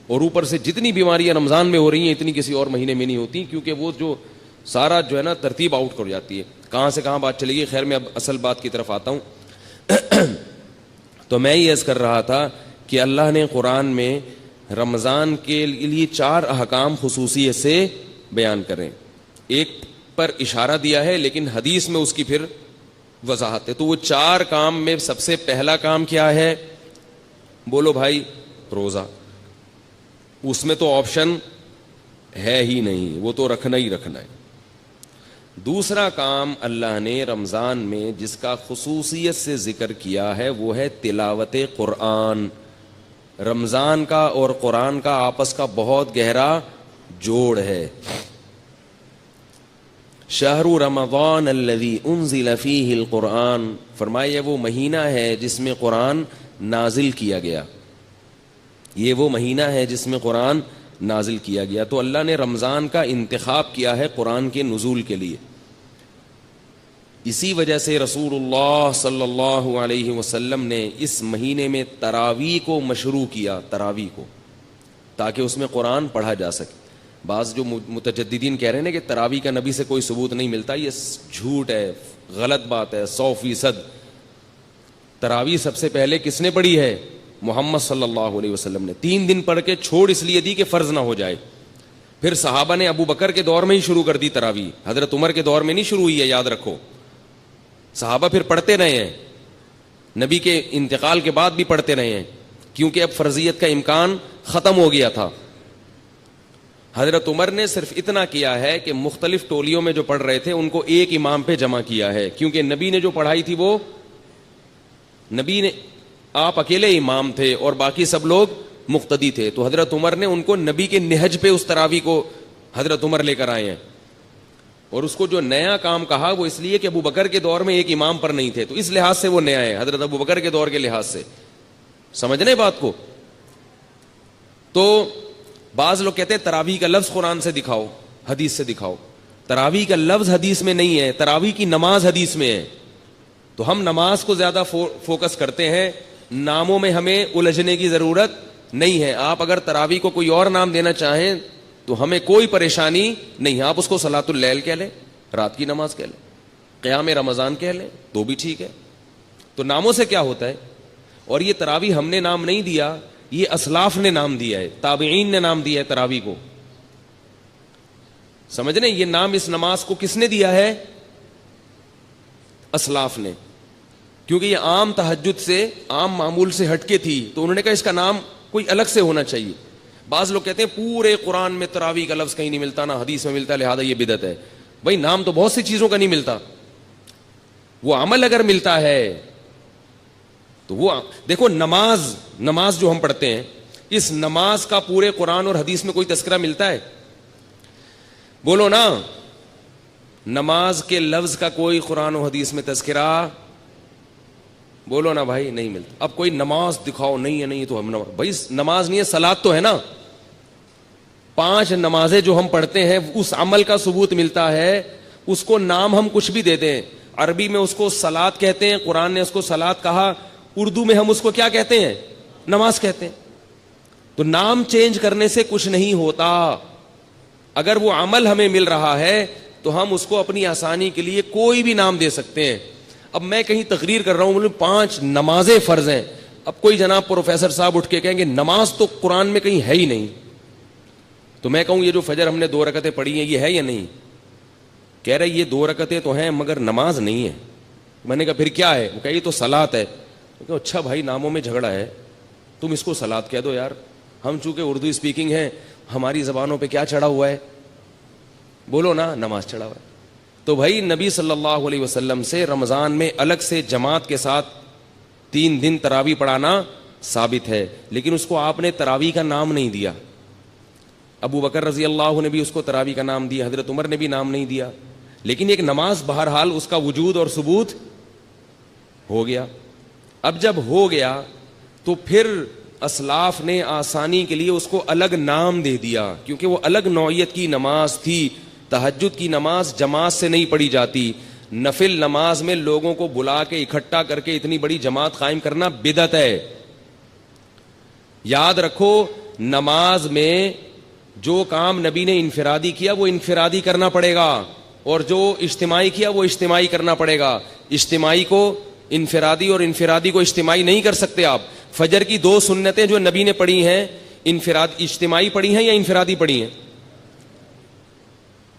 اور اوپر سے جتنی بیماریاں رمضان میں ہو رہی ہیں اتنی کسی اور مہینے میں نہیں ہوتی, کیونکہ وہ جو سارا جو ہے نا ترتیب آؤٹ کر جاتی ہے. کہاں سے کہاں بات چلے گی. خیر میں اب اصل بات کی طرف آتا ہوں. تو میں یہ عرض کر رہا تھا کہ اللہ نے قرآن میں رمضان کے لیے 4 احکام خصوصیت سے بیان کریں. ایک پر اشارہ دیا ہے لیکن حدیث میں اس کی پھر وضاحت ہے. تو وہ 4 کام میں سب سے پہلا کام کیا ہے؟ بولو بھائی, روزہ. اس میں تو آپشن ہے ہی نہیں, وہ تو رکھنا ہی رکھنا ہے. دوسرا کام اللہ نے رمضان میں جس کا خصوصیت سے ذکر کیا ہے وہ ہے تلاوت قرآن. رمضان کا اور قرآن کا آپس کا بہت گہرا جوڑ ہے. شہر رمضان الذی انزل فیہ القرآن، فرمایا وہ مہینہ ہے جس میں قرآن نازل کیا گیا. یہ وہ مہینہ ہے جس میں قرآن نازل کیا گیا. تو اللہ نے رمضان کا انتخاب کیا ہے قرآن کے نزول کے لیے. اسی وجہ سے رسول اللہ صلی اللہ علیہ وسلم نے اس مہینے میں تراویح کو مشروع کیا، تراویح کو، تاکہ اس میں قرآن پڑھا جا سکے. بعض جو متجددین کہہ رہے ہیں کہ تراویح کا نبی سے کوئی ثبوت نہیں ملتا، یہ جھوٹ ہے، غلط بات ہے 100%. تراویح سب سے پہلے کس نے پڑھی ہے؟ محمد صلی اللہ علیہ وسلم نے. 3 دن پڑھ کے چھوڑ اس لیے دی کہ فرض نہ ہو جائے. پھر صحابہ نے ابو بکر کے دور میں ہی شروع کر دی تراویح، حضرت عمر کے دور میں نہیں شروع ہوئی ہے، یاد رکھو. صحابہ پھر پڑھتے رہے ہیں، نبی کے انتقال کے بعد بھی پڑھتے رہے ہیں، کیونکہ اب فرضیت کا امکان ختم ہو گیا تھا. حضرت عمر نے صرف اتنا کیا ہے کہ مختلف ٹولیوں میں جو پڑھ رہے تھے ان کو ایک امام پہ جمع کیا ہے، کیونکہ نبی نے جو پڑھائی تھی وہ نبی نے، آپ اکیلے امام تھے اور باقی سب لوگ مقتدی تھے. تو حضرت عمر نے ان کو نبی کے نہج پہ اس تراویح کو حضرت عمر لے کر آئے ہیں. اور اس کو جو نیا کام کہا وہ اس لیے کہ ابو بکر کے دور میں ایک امام پر نہیں تھے، تو اس لحاظ سے وہ نیا ہے، حضرت ابو بکر کے دور کے لحاظ سے. سمجھنے بات کو؟ تو بعض لوگ کہتے ہیں تراویح کا لفظ قرآن سے دکھاؤ، حدیث سے دکھاؤ. تراویح کا لفظ حدیث میں نہیں ہے، تراویح کی نماز حدیث میں ہے. تو ہم نماز کو زیادہ فوکس کرتے ہیں، ناموں میں ہمیں الجھنے کی ضرورت نہیں ہے. آپ اگر تراویح کو کوئی اور نام دینا چاہیں تو ہمیں کوئی پریشانی نہیں. آپ اس کو صلاۃ اللیل کہہ لیں، رات کی نماز کہہ لیں، قیام رمضان کہہ لیں تو بھی ٹھیک ہے. تو ناموں سے کیا ہوتا ہے؟ اور یہ تراویح ہم نے نام نہیں دیا، یہ اسلاف نے نام دیا ہے، تابعین نے نام دیا ہے تراویح کو. سمجھ رہے ہیں؟ یہ نام اس نماز کو کس نے دیا ہے؟ اسلاف نے. کیونکہ یہ عام تہجد سے، عام معمول سے ہٹ کے تھی، تو انہوں نے کہا اس کا نام کوئی الگ سے ہونا چاہیے. بعض لوگ کہتے ہیں پورے قرآن میں تراویح کا لفظ کہیں نہیں ملتا، نہ حدیث میں ملتا، لہذا یہ بدعت ہے. بھائی نام تو بہت سی چیزوں کا نہیں ملتا، وہ عمل اگر ملتا ہے تو وہ دیکھو. نماز جو ہم پڑھتے ہیں، اس نماز کا پورے قرآن اور حدیث میں کوئی تذکرہ ملتا ہے؟ بولو نا. نماز کے لفظ کا کوئی قرآن و حدیث میں تذکرہ، بولو نا بھائی، نہیں ملتا. اب کوئی نماز دکھاؤ، نہیں ہے، نہیں تو ہم بھائی نماز نہیں ہے، صلاۃ تو ہے نا. 5 نمازیں جو ہم پڑھتے ہیں اس عمل کا ثبوت ملتا ہے. اس کو نام ہم کچھ بھی دیتے ہیں. عربی میں اس کو صلاۃ کہتے ہیں، قرآن نے اس کو صلاۃ کہا. اردو میں ہم اس کو کیا کہتے ہیں؟ نماز کہتے ہیں. تو نام چینج کرنے سے کچھ نہیں ہوتا. اگر وہ عمل ہمیں مل رہا ہے تو ہم اس کو اپنی آسانی کے لیے کوئی بھی نام دے سکتے ہیں. اب میں کہیں تقریر کر رہا ہوں، 5 نمازیں فرض ہیں. اب کوئی جناب پروفیسر صاحب اٹھ کے کہیں گے نماز تو قرآن میں کہیں ہے ہی نہیں، تو میں کہوں یہ جو فجر ہم نے 2 رکعتیں پڑھی ہیں یہ ہے یا نہیں؟ کہہ رہے یہ 2 رکعتیں تو ہیں مگر نماز نہیں ہے. میں نے کہا پھر کیا ہے؟ وہ کہا یہ تو صلاۃ ہے. اچھا بھائی ناموں میں جھگڑا ہے، تم اس کو صلاۃ کہہ دو یار. ہم چونکہ اردو اسپیکنگ ہیں، ہماری زبانوں پہ کیا چڑھا ہوا ہے؟ بولو نا، نماز چڑھا ہوا ہے. تو بھائی نبی صلی اللہ علیہ وسلم سے رمضان میں الگ سے جماعت کے ساتھ 3 دن تراویح پڑھانا ثابت ہے، لیکن اس کو آپ نے تراویح کا نام نہیں دیا. ابو بکر رضی اللہ نے بھی اس کو تراویح کا نام دیا، حضرت عمر نے بھی نام نہیں دیا. لیکن ایک نماز بہرحال اس کا وجود اور ثبوت ہو گیا. اب جب ہو گیا تو پھر اسلاف نے آسانی کے لیے اس کو الگ نام دے دیا، کیونکہ وہ الگ نوعیت کی نماز تھی. تہجد کی نماز جماعت سے نہیں پڑھی جاتی. نفل نماز میں لوگوں کو بلا کے اکٹھا کر کے اتنی بڑی جماعت قائم کرنا بدعت ہے. یاد رکھو، نماز میں جو کام نبی نے انفرادی کیا وہ انفرادی کرنا پڑے گا، اور جو اجتماعی کیا وہ اجتماعی کرنا پڑے گا. اجتماعی کو انفرادی اور انفرادی کو اجتماعی نہیں کر سکتے آپ. فجر کی 2 سنتیں جو نبی نے پڑھی ہیں اجتماعی پڑھی ہیں یا انفرادی پڑھی ہیں؟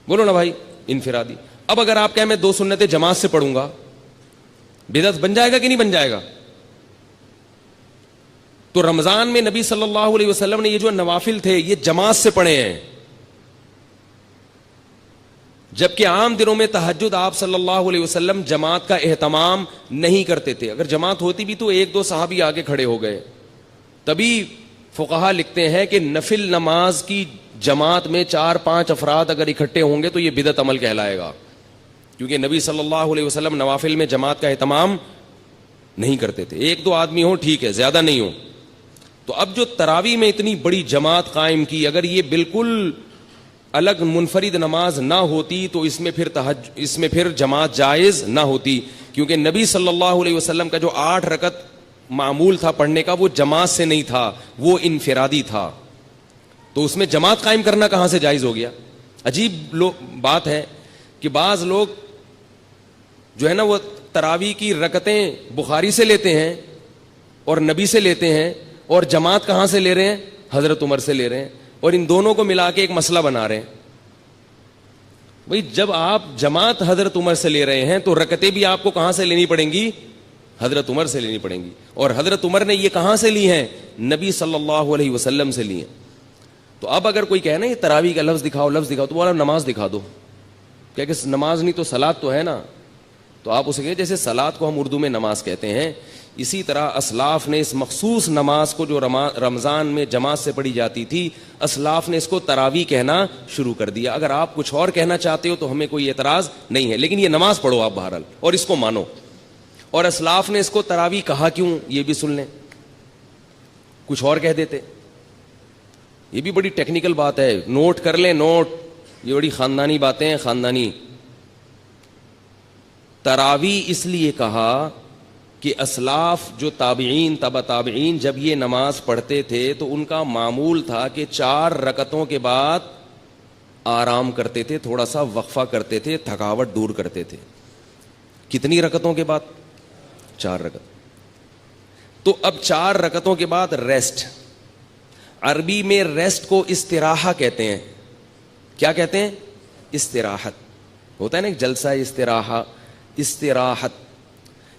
بولو نا بھائی، انفرادی. اب اگر آپ کہیں میں 2 سنتیں جماعت سے پڑھوں گا، بدعت بن جائے گا کہ نہیں بن جائے گا؟ تو رمضان میں نبی صلی اللہ علیہ وسلم نے یہ جو نوافل تھے یہ جماعت سے پڑھے ہیں. جبکہ عام دنوں میں تہجد آپ صلی اللہ علیہ وسلم جماعت کا اہتمام نہیں کرتے تھے. اگر جماعت ہوتی بھی تو ایک دو صحابی آگے کھڑے ہو گئے. تبھی فقہا لکھتے ہیں کہ نفل نماز کی جماعت میں 4-5 افراد اگر اکٹھے ہوں گے تو یہ بدعت عمل کہلائے گا, کیونکہ نبی صلی اللہ علیہ وسلم نوافل میں جماعت کا اہتمام نہیں کرتے تھے. 1-2 آدمی ہوں ٹھیک ہے, زیادہ نہیں ہوں. تو اب جو تراویح میں اتنی بڑی جماعت قائم کی, اگر یہ بالکل الگ منفرد نماز نہ ہوتی تو اس میں پھر جماعت جائز نہ ہوتی, کیونکہ نبی صلی اللہ علیہ وسلم کا جو 8 رکعت معمول تھا پڑھنے کا وہ جماعت سے نہیں تھا, وہ انفرادی تھا. تو اس میں جماعت قائم کرنا کہاں سے جائز ہو گیا؟ عجیب بات ہے کہ بعض لوگ جو ہے نا وہ تراویح کی رکعتیں بخاری سے لیتے ہیں اور نبی سے لیتے ہیں, اور جماعت کہاں سے لے رہے ہیں؟ حضرت عمر سے لے رہے ہیں, اور ان دونوں کو ملا کے ایک مسئلہ بنا رہے ہیں. بھئی جب آپ جماعت حضرت عمر سے لے رہے ہیں تو رکعتیں بھی آپ کو کہاں سے لینی پڑیں گی؟ حضرت عمر سے لینی پڑیں گی. اور حضرت عمر نے یہ کہاں سے لی ہیں؟ نبی صلی اللہ علیہ وسلم سے لی ہیں. تو اب اگر کوئی کہے نا یہ تراویح کا لفظ دکھاؤ تو بولا نماز دکھا دو. کیا کہ نماز نہیں تو صلاۃ تو ہے نا. تو آپ اسے کہیں جیسے صلاۃ کو ہم اردو میں نماز کہتے ہیں, اسی طرح اسلاف نے اس مخصوص نماز کو جو رمضان میں جماعت سے پڑھی جاتی تھی, اسلاف نے اس کو تراویح کہنا شروع کر دیا. اگر آپ کچھ اور کہنا چاہتے ہو تو ہمیں کوئی اعتراض نہیں ہے, لیکن یہ نماز پڑھو آپ بہرحال اور اس کو مانو. اور اسلاف نے اس کو تراویح کہا کیوں یہ بھی سن لیں, کچھ اور کہہ دیتے. یہ بھی بڑی ٹیکنیکل بات ہے, نوٹ کر لیں, نوٹ, یہ بڑی خاندانی باتیں ہیں, خاندانی. تراویح اس لیے کہا کہ اسلاف جو تابعین تبع تابعین جب یہ نماز پڑھتے تھے تو ان کا معمول تھا کہ 4 رکعتوں کے بعد آرام کرتے تھے, تھوڑا سا وقفہ کرتے تھے, تھکاوٹ دور کرتے تھے. کتنی رکعتوں کے بعد؟ 4 رکعت. تو اب 4 رکعتوں کے بعد ریسٹ. عربی میں ریسٹ کو استراحہ کہتے ہیں. کیا کہتے ہیں؟ استراحت. ہوتا ہے نا ایک جلسہ استراحہ, استراحت.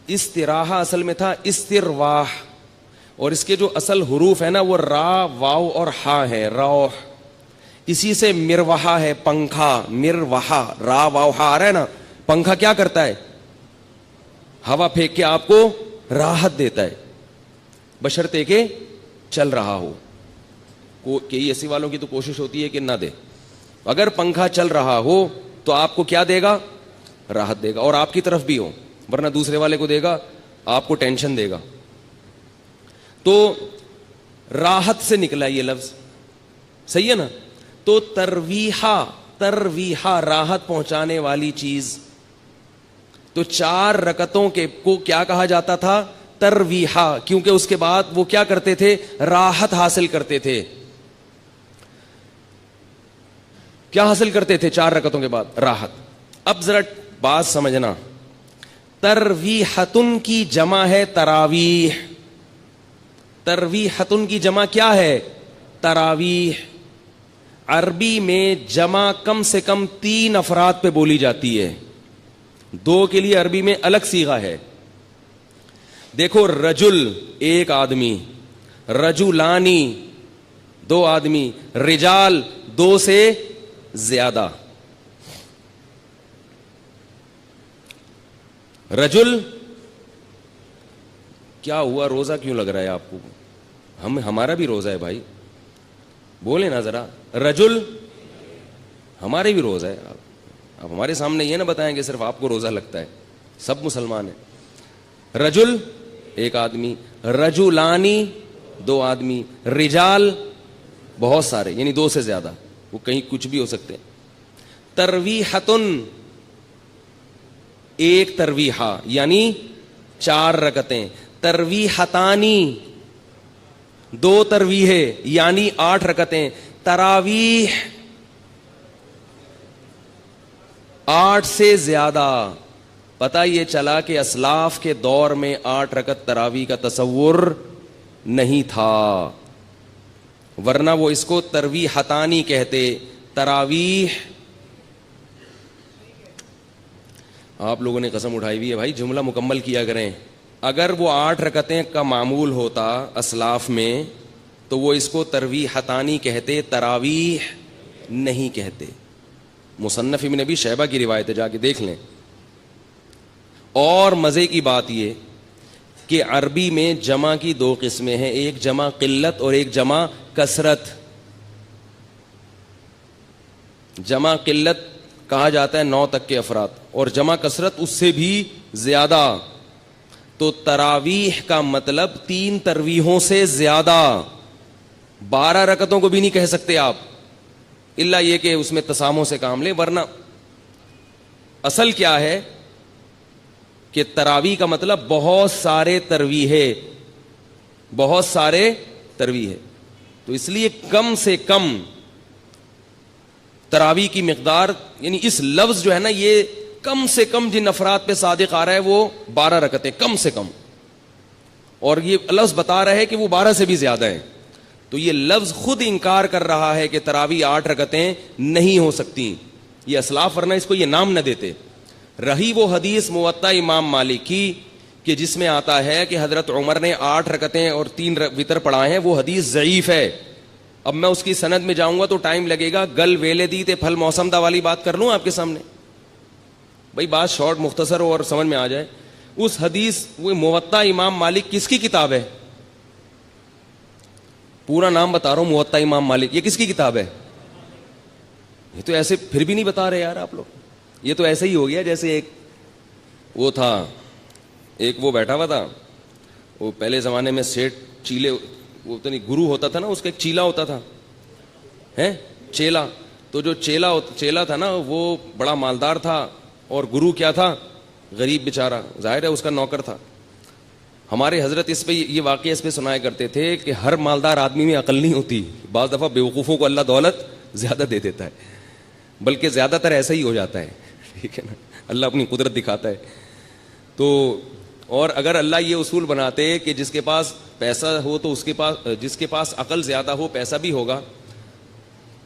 استراحہ اصل میں تھا استرواح, اور اس کے جو اصل حروف ہے نا وہ را, واو اور ہا ہے, روح. اسی سے مروحہ ہے, پنکھا, مروحہ, را واو ہا آ رہا ہے نا. پنکھا کیا کرتا ہے؟ ہوا پھینک کے آپ کو راحت دیتا ہے, بشرطے کہ چل رہا ہو. کئی ایسی والوں کی تو کوشش ہوتی ہے کہ نہ دے. اگر پنکھا چل رہا ہو تو آپ کو کیا دے گا؟ راحت دے گا, اور آپ کی طرف بھی ہو, ورنہ دوسرے والے کو دے گا, آپ کو ٹینشن دے گا. تو راحت سے نکلا یہ لفظ, صحیح ہے نا. تو ترویحہ, ترویحہ راحت پہنچانے والی چیز. تو 4 رکعتوں کے کو کیا کہا جاتا تھا؟ ترویحہ, کیونکہ اس کے بعد وہ کیا کرتے تھے؟ راحت حاصل کرتے تھے. کیا حاصل کرتے تھے 4 رکعتوں کے بعد؟ راحت. اب ذرا بات سمجھنا, ترویحتن کی جمع ہے تراویح. ترویحتن کی جمع کیا ہے؟ تراویح. عربی میں جمع کم سے کم 3 افراد پہ بولی جاتی ہے. 2 کے لیے عربی میں الگ صیغہ ہے. دیکھو, رجل 1 آدمی, رجلانی 2 آدمی, رجال 2 سے زیادہ. رجل کیا ہوا, روزہ کیوں لگ رہا ہے آپ کو؟ ہمارا بھی روزہ ہے بھائی, بولے نا ذرا. رجل ہمارے بھی روزہ ہے. آپ ہمارے سامنے یہ نہ بتائیں کہ صرف آپ کو روزہ لگتا ہے, سب مسلمان ہیں. رجل 1 آدمی, رجلانی 2 آدمی, رجال بہت سارے, یعنی 2 سے زیادہ, وہ کہیں کچھ بھی ہو سکتے ہیں. ترویحتن 1 ترویحہ یعنی 4 رکعتیں. ترویحتانی 2 ترویحیں یعنی 8 رکعتیں. تراویح 8 سے زیادہ. پتہ یہ چلا کہ اسلاف کے دور میں 8 رکعت تراویح کا تصور نہیں تھا, ورنہ وہ اس کو ترویحتانی کہتے. تراویح آپ لوگوں نے قسم اٹھائی ہوئی ہے بھائی, جملہ مکمل کیا کریں. اگر وہ 8 رکعتیں کا معمول ہوتا اسلاف میں تو وہ اس کو ترویحتانی کہتے, تراویح نہیں کہتے. مصنف ابن ابی شیبہ کی روایت ہے, جا کے دیکھ لیں. اور مزے کی بات یہ کہ عربی میں جمع کی دو قسمیں ہیں, ایک جمع قلت اور ایک جمع کثرت. جمع قلت کہا جاتا ہے 9 تک کے افراد, اور جمع کثرت اس سے بھی زیادہ. تو تراویح کا مطلب 3 تراویحوں سے زیادہ, 12 رکعتوں کو بھی نہیں کہہ سکتے آپ, الا یہ کہ اس میں تسامح سے کام لیں. ورنہ اصل کیا ہے کہ تراویح کا مطلب بہت سارے تراویح, بہت سارے تراویح. تو اس لیے کم سے کم تراویح کی مقدار, یعنی اس لفظ جو ہے نا, یہ کم سے کم جن افراد پہ صادق آ رہا ہے وہ 12 رکعتیں کم سے کم, اور یہ لفظ بتا رہا ہے کہ وہ 12 سے بھی زیادہ ہیں. تو یہ لفظ خود انکار کر رہا ہے کہ تراویح 8 رکعتیں نہیں ہو سکتی. یہ اسلاف ورنہ اس کو یہ نام نہ دیتے. رہی وہ حدیث موطا امام مالک کی کہ جس میں آتا ہے کہ حضرت عمر نے 8 رکعتیں اور 3 وتر پڑھائے ہیں, وہ حدیث ضعیف ہے. اب میں اس کی سند میں جاؤں گا تو ٹائم لگے گا. گل ویلے دی تے پھل موسم دا والی بات کر لوں آپ کے سامنے, بھائی بات شارٹ مختصر ہو اور سمجھ میں آ جائے. اس حدیث وہ موطا امام مالک کس کی کتاب ہے؟ پورا نام بتا رہا ہوں, موطا امام مالک, یہ کس کی کتاب ہے؟ یہ تو ایسے پھر بھی نہیں بتا رہے یار آپ لوگ. یہ تو ایسے ہی ہو گیا جیسے ایک وہ تھا, ایک وہ بیٹھا ہوا تھا, وہ پہلے زمانے میں سیٹ چیلے, وہ تو نہیں گرو ہوتا تھا نا, اس کا ایک چیلا ہوتا تھا, ہے چیلا. تو جو چیلا تھا نا وہ بڑا مالدار تھا, اور گرو کیا تھا؟ غریب بیچارہ, ظاہر ہے اس کا نوکر تھا. ہمارے حضرت اس پہ یہ واقعہ اس پہ سنایا کرتے تھے کہ ہر مالدار آدمی میں عقل نہیں ہوتی, بعض دفعہ بیوقوفوں کو اللہ دولت زیادہ دے دیتا ہے, بلکہ زیادہ تر ایسا ہی ہو جاتا ہے, ٹھیک ہے نا, اللہ اپنی قدرت دکھاتا ہے. تو اور اگر اللہ یہ اصول بناتے کہ جس کے پاس پیسہ ہو تو اس کے پاس, جس کے پاس عقل زیادہ ہو پیسہ بھی ہوگا,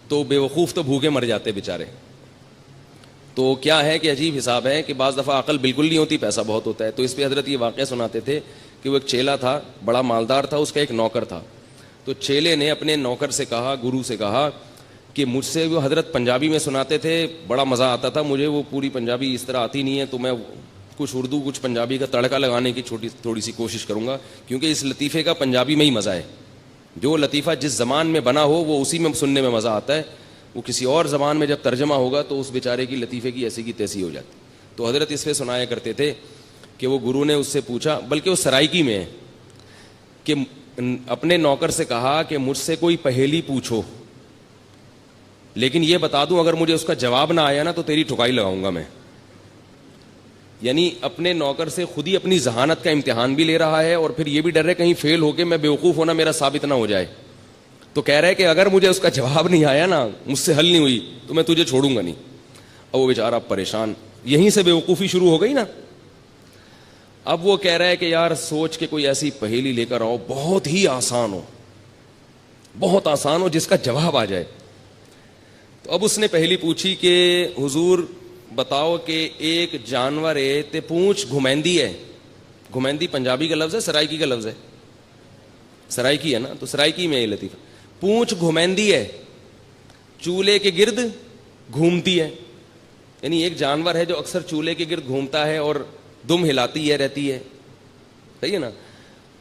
تو بیوقوف تو بھوکے مر جاتے بیچارے. تو کیا ہے کہ عجیب حساب ہے کہ بعض دفعہ عقل بالکل نہیں ہوتی, پیسہ بہت ہوتا ہے. تو اس پہ حضرت یہ واقعہ سناتے تھے کہ وہ ایک چیلا تھا, بڑا مالدار تھا, اس کا ایک نوکر تھا. تو چیلے نے اپنے نوکر سے کہا, گرو سے کہا کہ مجھ سے, وہ حضرت پنجابی میں سناتے تھے, بڑا مزہ آتا تھا مجھے, وہ پوری پنجابی اس طرح آتی نہیں ہے, تو میں کچھ اردو کچھ پنجابی کا تڑکا لگانے کی تھوڑی سی کوشش کروں گا, کیونکہ اس لطیفے کا پنجابی میں ہی مزہ ہے. جو لطیفہ جس زبان میں بنا ہو وہ اسی میں سننے میں مزہ آتا ہے, وہ کسی اور زبان میں جب ترجمہ ہوگا تو اس بیچارے کی لطیفے کی ایسی کی تیسی ہو جاتی. تو حضرت اس پہ سنایا کرتے تھے کہ وہ گرو نے اس سے پوچھا, بلکہ وہ سرائکی میں ہے, کہ اپنے نوکر سے کہا کہ مجھ سے کوئی پہیلی پوچھو, لیکن یہ بتا دوں اگر مجھے اس کا جواب نہ آیا نا تو تیری ٹھکائی لگاؤں گا میں. یعنی اپنے نوکر سے خود ہی اپنی ذہانت کا امتحان بھی لے رہا ہے, اور پھر یہ بھی ڈر ہے کہیں فیل ہو کے میں بیوقوف ہونا میرا ثابت نہ ہو جائے. تو کہہ رہے کہ اگر مجھے اس کا جواب نہیں آیا نا, مجھ سے حل نہیں ہوئی, تو میں تجھے چھوڑوں گا نہیں. اب وہ بیچارہ پریشان, یہیں سے بیوقوفی شروع ہو گئی نا. اب وہ کہہ رہا ہے کہ یار سوچ کے کوئی ایسی پہیلی لے کر آؤ بہت ہی آسان ہو, بہت آسان ہو, جس کا جواب آ جائے. تو اب اس نے پہلی پوچھی کہ حضور بتاؤ کہ ایک جانور ہے تے پونچھ گھمیندی ہے. گھمیندی پنجابی کا لفظ ہے, سرائکی کا لفظ ہے, سرائکی ہے نا, تو سرائکی میں یہ لطیفہ. پونچھ گھمیندی ہے, چولہے کے گرد گھومتی ہے. یعنی ایک جانور ہے جو اکثر چولہے کے گرد گھومتا ہے اور دم ہلاتی ہے رہتی ہے, صحیح ہے نا.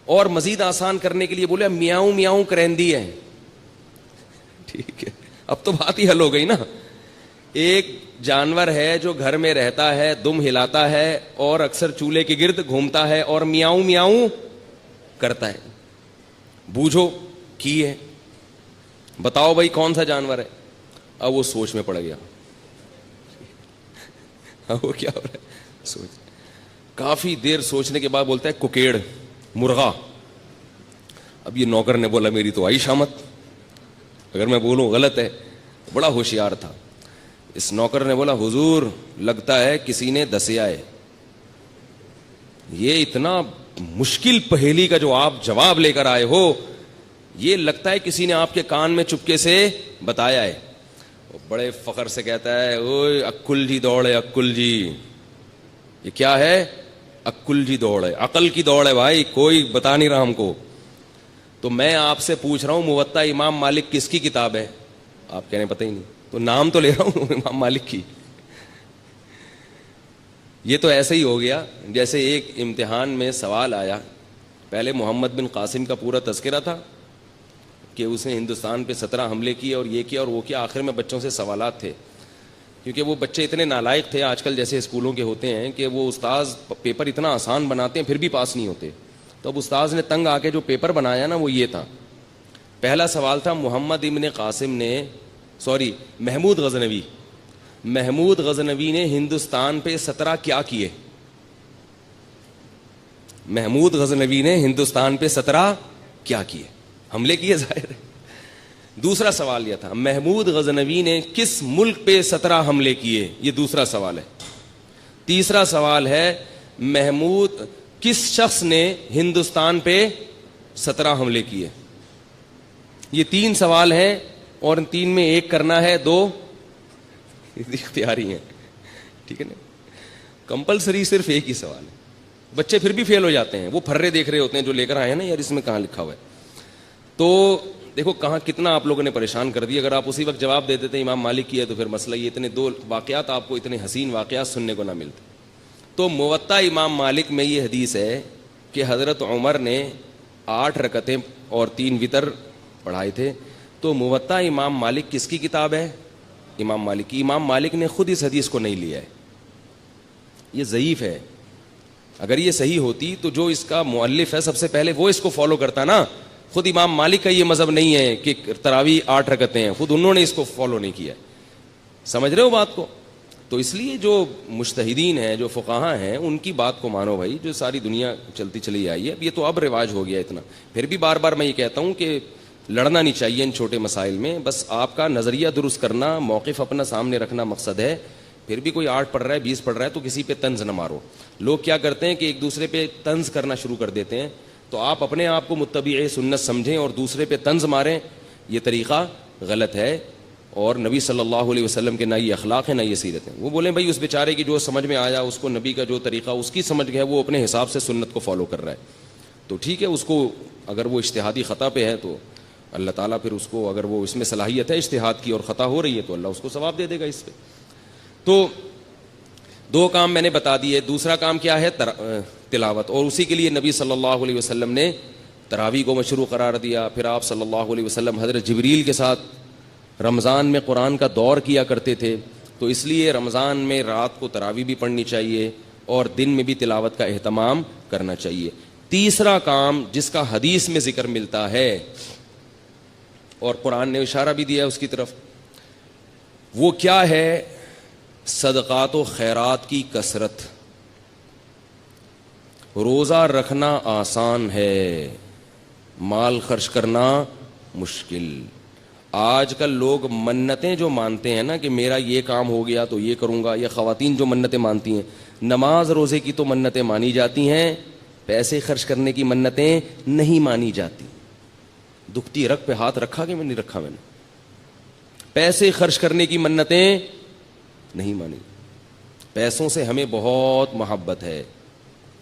اور مزید آسان کرنے کے لیے بولے میاؤں میاؤں کرندی ہے. ٹھیک ہے, اب تو بات ہی حل ہو گئی نا. ایک جانور ہے جو گھر میں رہتا ہے, دم ہلاتا ہے اور اکثر چولہے کے گرد گھومتا ہے اور میاؤں میاؤں کرتا ہے. بوجھو کی ہے, بتاؤ بھائی کون سا جانور ہے. اب وہ سوچ میں پڑ گیا. اب وہ کیا ہو رہا ہے, سوچ. کافی دیر سوچنے کے بعد بولتا ہے کوکیڑ, مرغا. اب یہ نوکر نے بولا میری تو آئی شامت, اگر میں بولوں غلط ہے. بڑا ہوشیار تھا. اس نوکر نے بولا حضور لگتا ہے کسی نے دسیا ہے, یہ اتنا مشکل پہیلی کا جو آپ جواب لے کر آئے ہو, یہ لگتا ہے کسی نے آپ کے کان میں چپکے سے بتایا ہے. بڑے فخر سے کہتا ہے اوئے عقل جی دوڑ ہے, عقل جی. یہ کیا ہے؟ عقل جی دوڑ ہے, عقل کی دوڑ ہے بھائی, کوئی بتا نہیں رہا ہم کو. تو میں آپ سے پوچھ رہا ہوں موطا امام مالک کس کی کتاب ہے؟ آپ کہنے پتہ ہی نہیں. تو نام تو لے رہا ہوں امام مالک کی. یہ تو ایسے ہی ہو گیا جیسے ایک امتحان میں سوال آیا, پہلے محمد بن قاسم کا پورا تذکرہ تھا کہ اس نے ہندوستان پہ 17 حملے کیے اور یہ کیا اور وہ کیا, آخر میں بچوں سے سوالات تھے, کیونکہ وہ بچے اتنے نالائق تھے آج کل جیسے اسکولوں کے ہوتے ہیں کہ وہ استاذ پیپر اتنا آسان بناتے ہیں پھر بھی پاس نہیں ہوتے. تو اب استاذ نے تنگ آ کے جو پیپر بنایا نا وہ یہ تھا, پہلا سوال تھا محمد ابن قاسم نے محمود غزنوی نے ہندوستان پہ 17 کیا کیے. محمود غزنوی نے ہندوستان پہ 17 کیا کیے, حملے کیے ظاہر ہے. دوسرا سوال یہ تھا محمود غزنوی نے کس ملک پہ 17 حملے کیے, یہ دوسرا سوال ہے. تیسرا سوال ہے کس شخص نے ہندوستان پہ 17 حملے کیے. یہ 3 سوال ہیں اور ان 3 میں ایک کرنا ہے, 2 اختیاری ہیں, ٹھیک ہے نا. کمپلسری صرف ایک ہی سوال ہے. بچے پھر بھی فیل ہو جاتے ہیں, وہ پھرے دیکھ رہے ہوتے ہیں جو لے کر آئے ہیں نا, یار اس میں کہاں لکھا ہوا ہے. تو دیکھو کہاں کتنا آپ لوگوں نے پریشان کر دیا. اگر آپ اسی وقت جواب دے دیتے امام مالک کی ہے تو پھر مسئلہ یہ اتنے 2 واقعات آپ کو اتنے حسین واقعات سننے کو نہ ملتے. تو موطا امام مالک میں یہ حدیث ہے کہ حضرت عمر نے 8 رکعتیں اور 3 وتر پڑھائے تھے. تو موطا امام مالک کس کی کتاب ہے؟ امام مالک کی. امام مالک نے خود اس حدیث کو نہیں لیا ہے, یہ ضعیف ہے. اگر یہ صحیح ہوتی تو جو اس کا مؤلف ہے سب سے پہلے وہ اس کو فالو کرتا نا. خود امام مالک کا یہ مذہب نہیں ہے کہ تراویح 8 رکعتیں ہیں, خود انہوں نے اس کو فالو نہیں کیا. سمجھ رہے ہو بات کو؟ تو اس لیے جو مجتہدین ہیں, جو فقہاء ہیں, ان کی بات کو مانو بھائی, جو ساری دنیا چلتی چلی آئی ہے. یہ تو اب رواج ہو گیا اتنا. پھر بھی بار بار میں یہ کہتا ہوں کہ لڑنا نہیں چاہیے ان چھوٹے مسائل میں, بس آپ کا نظریہ درست کرنا, موقف اپنا سامنے رکھنا مقصد ہے. پھر بھی کوئی 8 پڑھ رہا ہے 20 پڑھ رہا ہے تو کسی پہ طنز نہ مارو. لوگ کیا کرتے ہیں کہ ایک دوسرے پہ طنز کرنا شروع کر دیتے ہیں. تو آپ اپنے آپ کو متبع سنت سمجھیں اور دوسرے پہ طنز ماریں, یہ طریقہ غلط ہے. اور نبی صلی اللہ علیہ وسلم کے نہ یہ اخلاق ہے نہ یہ سیرت ہے. وہ بولیں بھائی اس بیچارے کی جو سمجھ میں آیا, اس کو نبی کا جو طریقہ اس کی سمجھ گیا, وہ اپنے حساب سے سنت کو فالو کر رہا ہے, تو ٹھیک ہے. اس کو اگر وہ اجتہادی خطا پہ ہے تو اللہ تعالیٰ پھر اس کو, اگر وہ اس میں صلاحیت ہے اجتہاد کی اور خطا ہو رہی ہے تو اللہ اس کو ثواب دے دے گا اس پہ. تو 2 کام میں نے بتا دیے. دوسرا کام کیا ہے؟ تلاوت. اور اسی کے لیے نبی صلی اللہ علیہ وسلم نے تراویح کو مشروع قرار دیا. پھر آپ صلی اللہ علیہ وسلم حضرت جبریل کے ساتھ رمضان میں قرآن کا دور کیا کرتے تھے, تو اس لیے رمضان میں رات کو تراویح بھی پڑھنی چاہیے اور دن میں بھی تلاوت کا اہتمام کرنا چاہیے. تیسرا کام جس کا حدیث میں ذکر ملتا ہے اور قرآن نے اشارہ بھی دیا اس کی طرف, وہ کیا ہے؟ صدقات و خیرات کی کثرت. روزہ رکھنا آسان ہے, مال خرچ کرنا مشکل. آج کل لوگ منتیں جو مانتے ہیں نا کہ میرا یہ کام ہو گیا تو یہ کروں گا, یا خواتین جو منتیں مانتی ہیں, نماز روزے کی تو منتیں مانی جاتی ہیں, پیسے خرچ کرنے کی منتیں نہیں مانی جاتی. دکھتی رگ پہ ہاتھ رکھا کہ میں نہیں رکھا, میں نے پیسے خرچ کرنے کی منتیں نہیں مانی. پیسوں سے ہمیں بہت محبت ہے,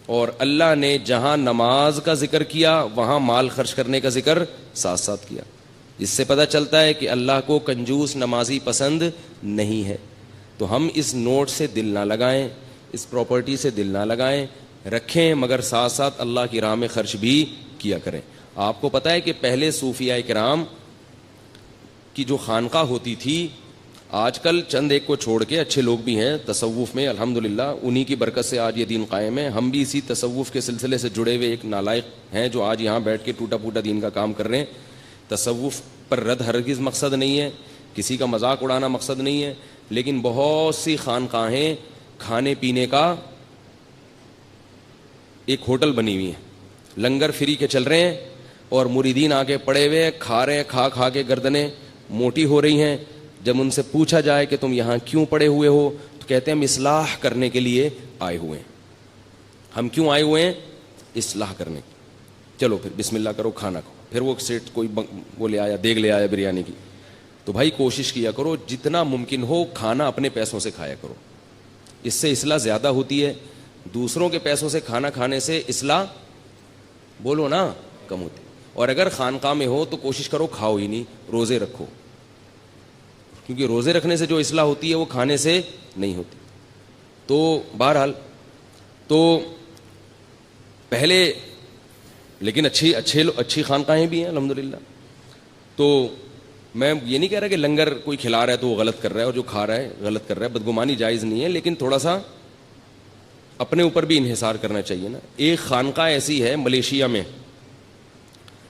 اور اللہ نے جہاں نماز کا ذکر کیا وہاں مال خرچ کرنے کا ذکر ساتھ ساتھ کیا. اس سے پتہ چلتا ہے کہ اللہ کو کنجوس نمازی پسند نہیں ہے. تو ہم اس نوٹ سے دل نہ لگائیں, اس پراپرٹی سے دل نہ لگائیں, رکھیں مگر ساتھ ساتھ اللہ کی راہ میں خرچ بھی کیا کریں. آپ کو پتہ ہے کہ پہلے صوفیاء کرام کی جو خانقاہ ہوتی تھی, آج کل چند ایک کو چھوڑ کے اچھے لوگ بھی ہیں تصوف میں الحمدللہ, انہی کی برکت سے آج یہ دین قائم ہے. ہم بھی اسی تصوف کے سلسلے سے جڑے ہوئے ایک نالائق ہیں جو آج یہاں بیٹھ کے ٹوٹا پھوٹا دین کا کام کر رہے ہیں. تصوف پر رد ہرگز مقصد نہیں ہے, کسی کا مذاق اڑانا مقصد نہیں ہے, لیکن بہت سی خانقاہیں کھانے پینے کا ایک ہوٹل بنی ہوئی ہیں, لنگر فری کے چل رہے ہیں اور مریدین آگے پڑے ہوئے کھا رہے ہیں, کھا کھا کے گردنیں موٹی ہو رہی ہیں. جب ان سے پوچھا جائے کہ تم یہاں کیوں پڑے ہوئے ہو تو کہتے ہیں ہم اصلاح کرنے کے لیے آئے ہوئے ہیں. ہم کیوں آئے ہوئے ہیں؟ اصلاح کرنے. چلو پھر بسم اللہ کرو, کھانا کھاؤ. پھر وہ سیٹ کوئی وہ لے آیا, دیگ لے آیا بریانی کی. تو بھائی کوشش کیا کرو جتنا ممکن ہو کھانا اپنے پیسوں سے کھایا کرو, اس سے اصلاح زیادہ ہوتی ہے. دوسروں کے پیسوں سے کھانا کھانے سے اصلاح بولو نا کم ہوتی. اور اگر خانقاہ میں ہو تو کوشش کرو کھاؤ ہی نہیں, روزے رکھو. کیونکہ روزے رکھنے سے جو اصلاح ہوتی ہے وہ کھانے سے نہیں ہوتی. تو بہرحال تو پہلے لیکن اچھی خانقاہیں بھی ہیں الحمدللہ. تو میں یہ نہیں کہہ رہا کہ لنگر کوئی کھلا رہا ہے تو وہ غلط کر رہا ہے اور جو کھا رہا ہے غلط کر رہا ہے, بدگمانی جائز نہیں ہے, لیکن تھوڑا سا اپنے اوپر بھی انحصار کرنا چاہیے نا. ایک خانقاہ ایسی ہے ملیشیا میں,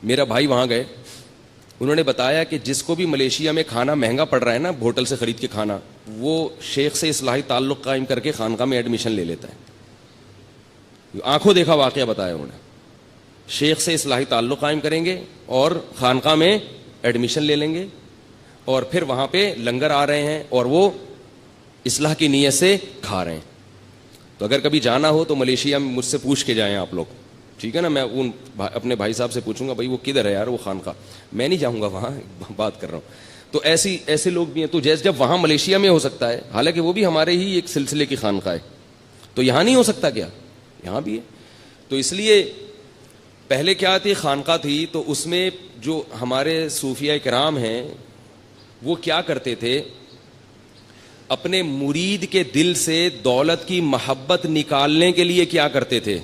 میرا بھائی وہاں گئے, انہوں نے بتایا کہ جس کو بھی ملیشیا میں کھانا مہنگا پڑ رہا ہے نا, ہوٹل سے خرید کے کھانا, وہ شیخ سے اصلاحی تعلق قائم کر کے خانقاہ میں ایڈمیشن لے لیتا ہے. آنکھوں دیکھا واقعہ بتایا انہوں نے. شیخ سے اصلاحی تعلق قائم کریں گے اور خانقاہ میں ایڈمیشن لے لیں گے, اور پھر وہاں پہ لنگر آ رہے ہیں اور وہ اصلاح کی نیت سے کھا رہے ہیں. تو اگر کبھی جانا ہو تو ملیشیا میں مجھ سے پوچھ کے جائیں آپ لوگ, ٹھیک ہے نا. میں اپنے بھائی صاحب سے پوچھوں گا بھائی وہ کدھر ہے یار وہ خانقاہ, میں نہیں جاؤں گا وہاں, بات کر رہا ہوں. تو ایسے لوگ بھی ہیں. تو جیسے جب وہاں ملیشیا میں ہو سکتا ہے, حالانکہ وہ بھی ہمارے ہی ایک سلسلے کی خانقاہ ہے, تو یہاں نہیں ہو سکتا کیا؟ یہاں بھی ہے. تو اس لیے پہلے کیا تھی, خانقاہ تھی, تو اس میں جو ہمارے صوفیاء کرام ہیں وہ کیا کرتے تھے, اپنے مرید کے دل سے دولت کی محبت نکالنے کے لیے کیا کرتے تھے,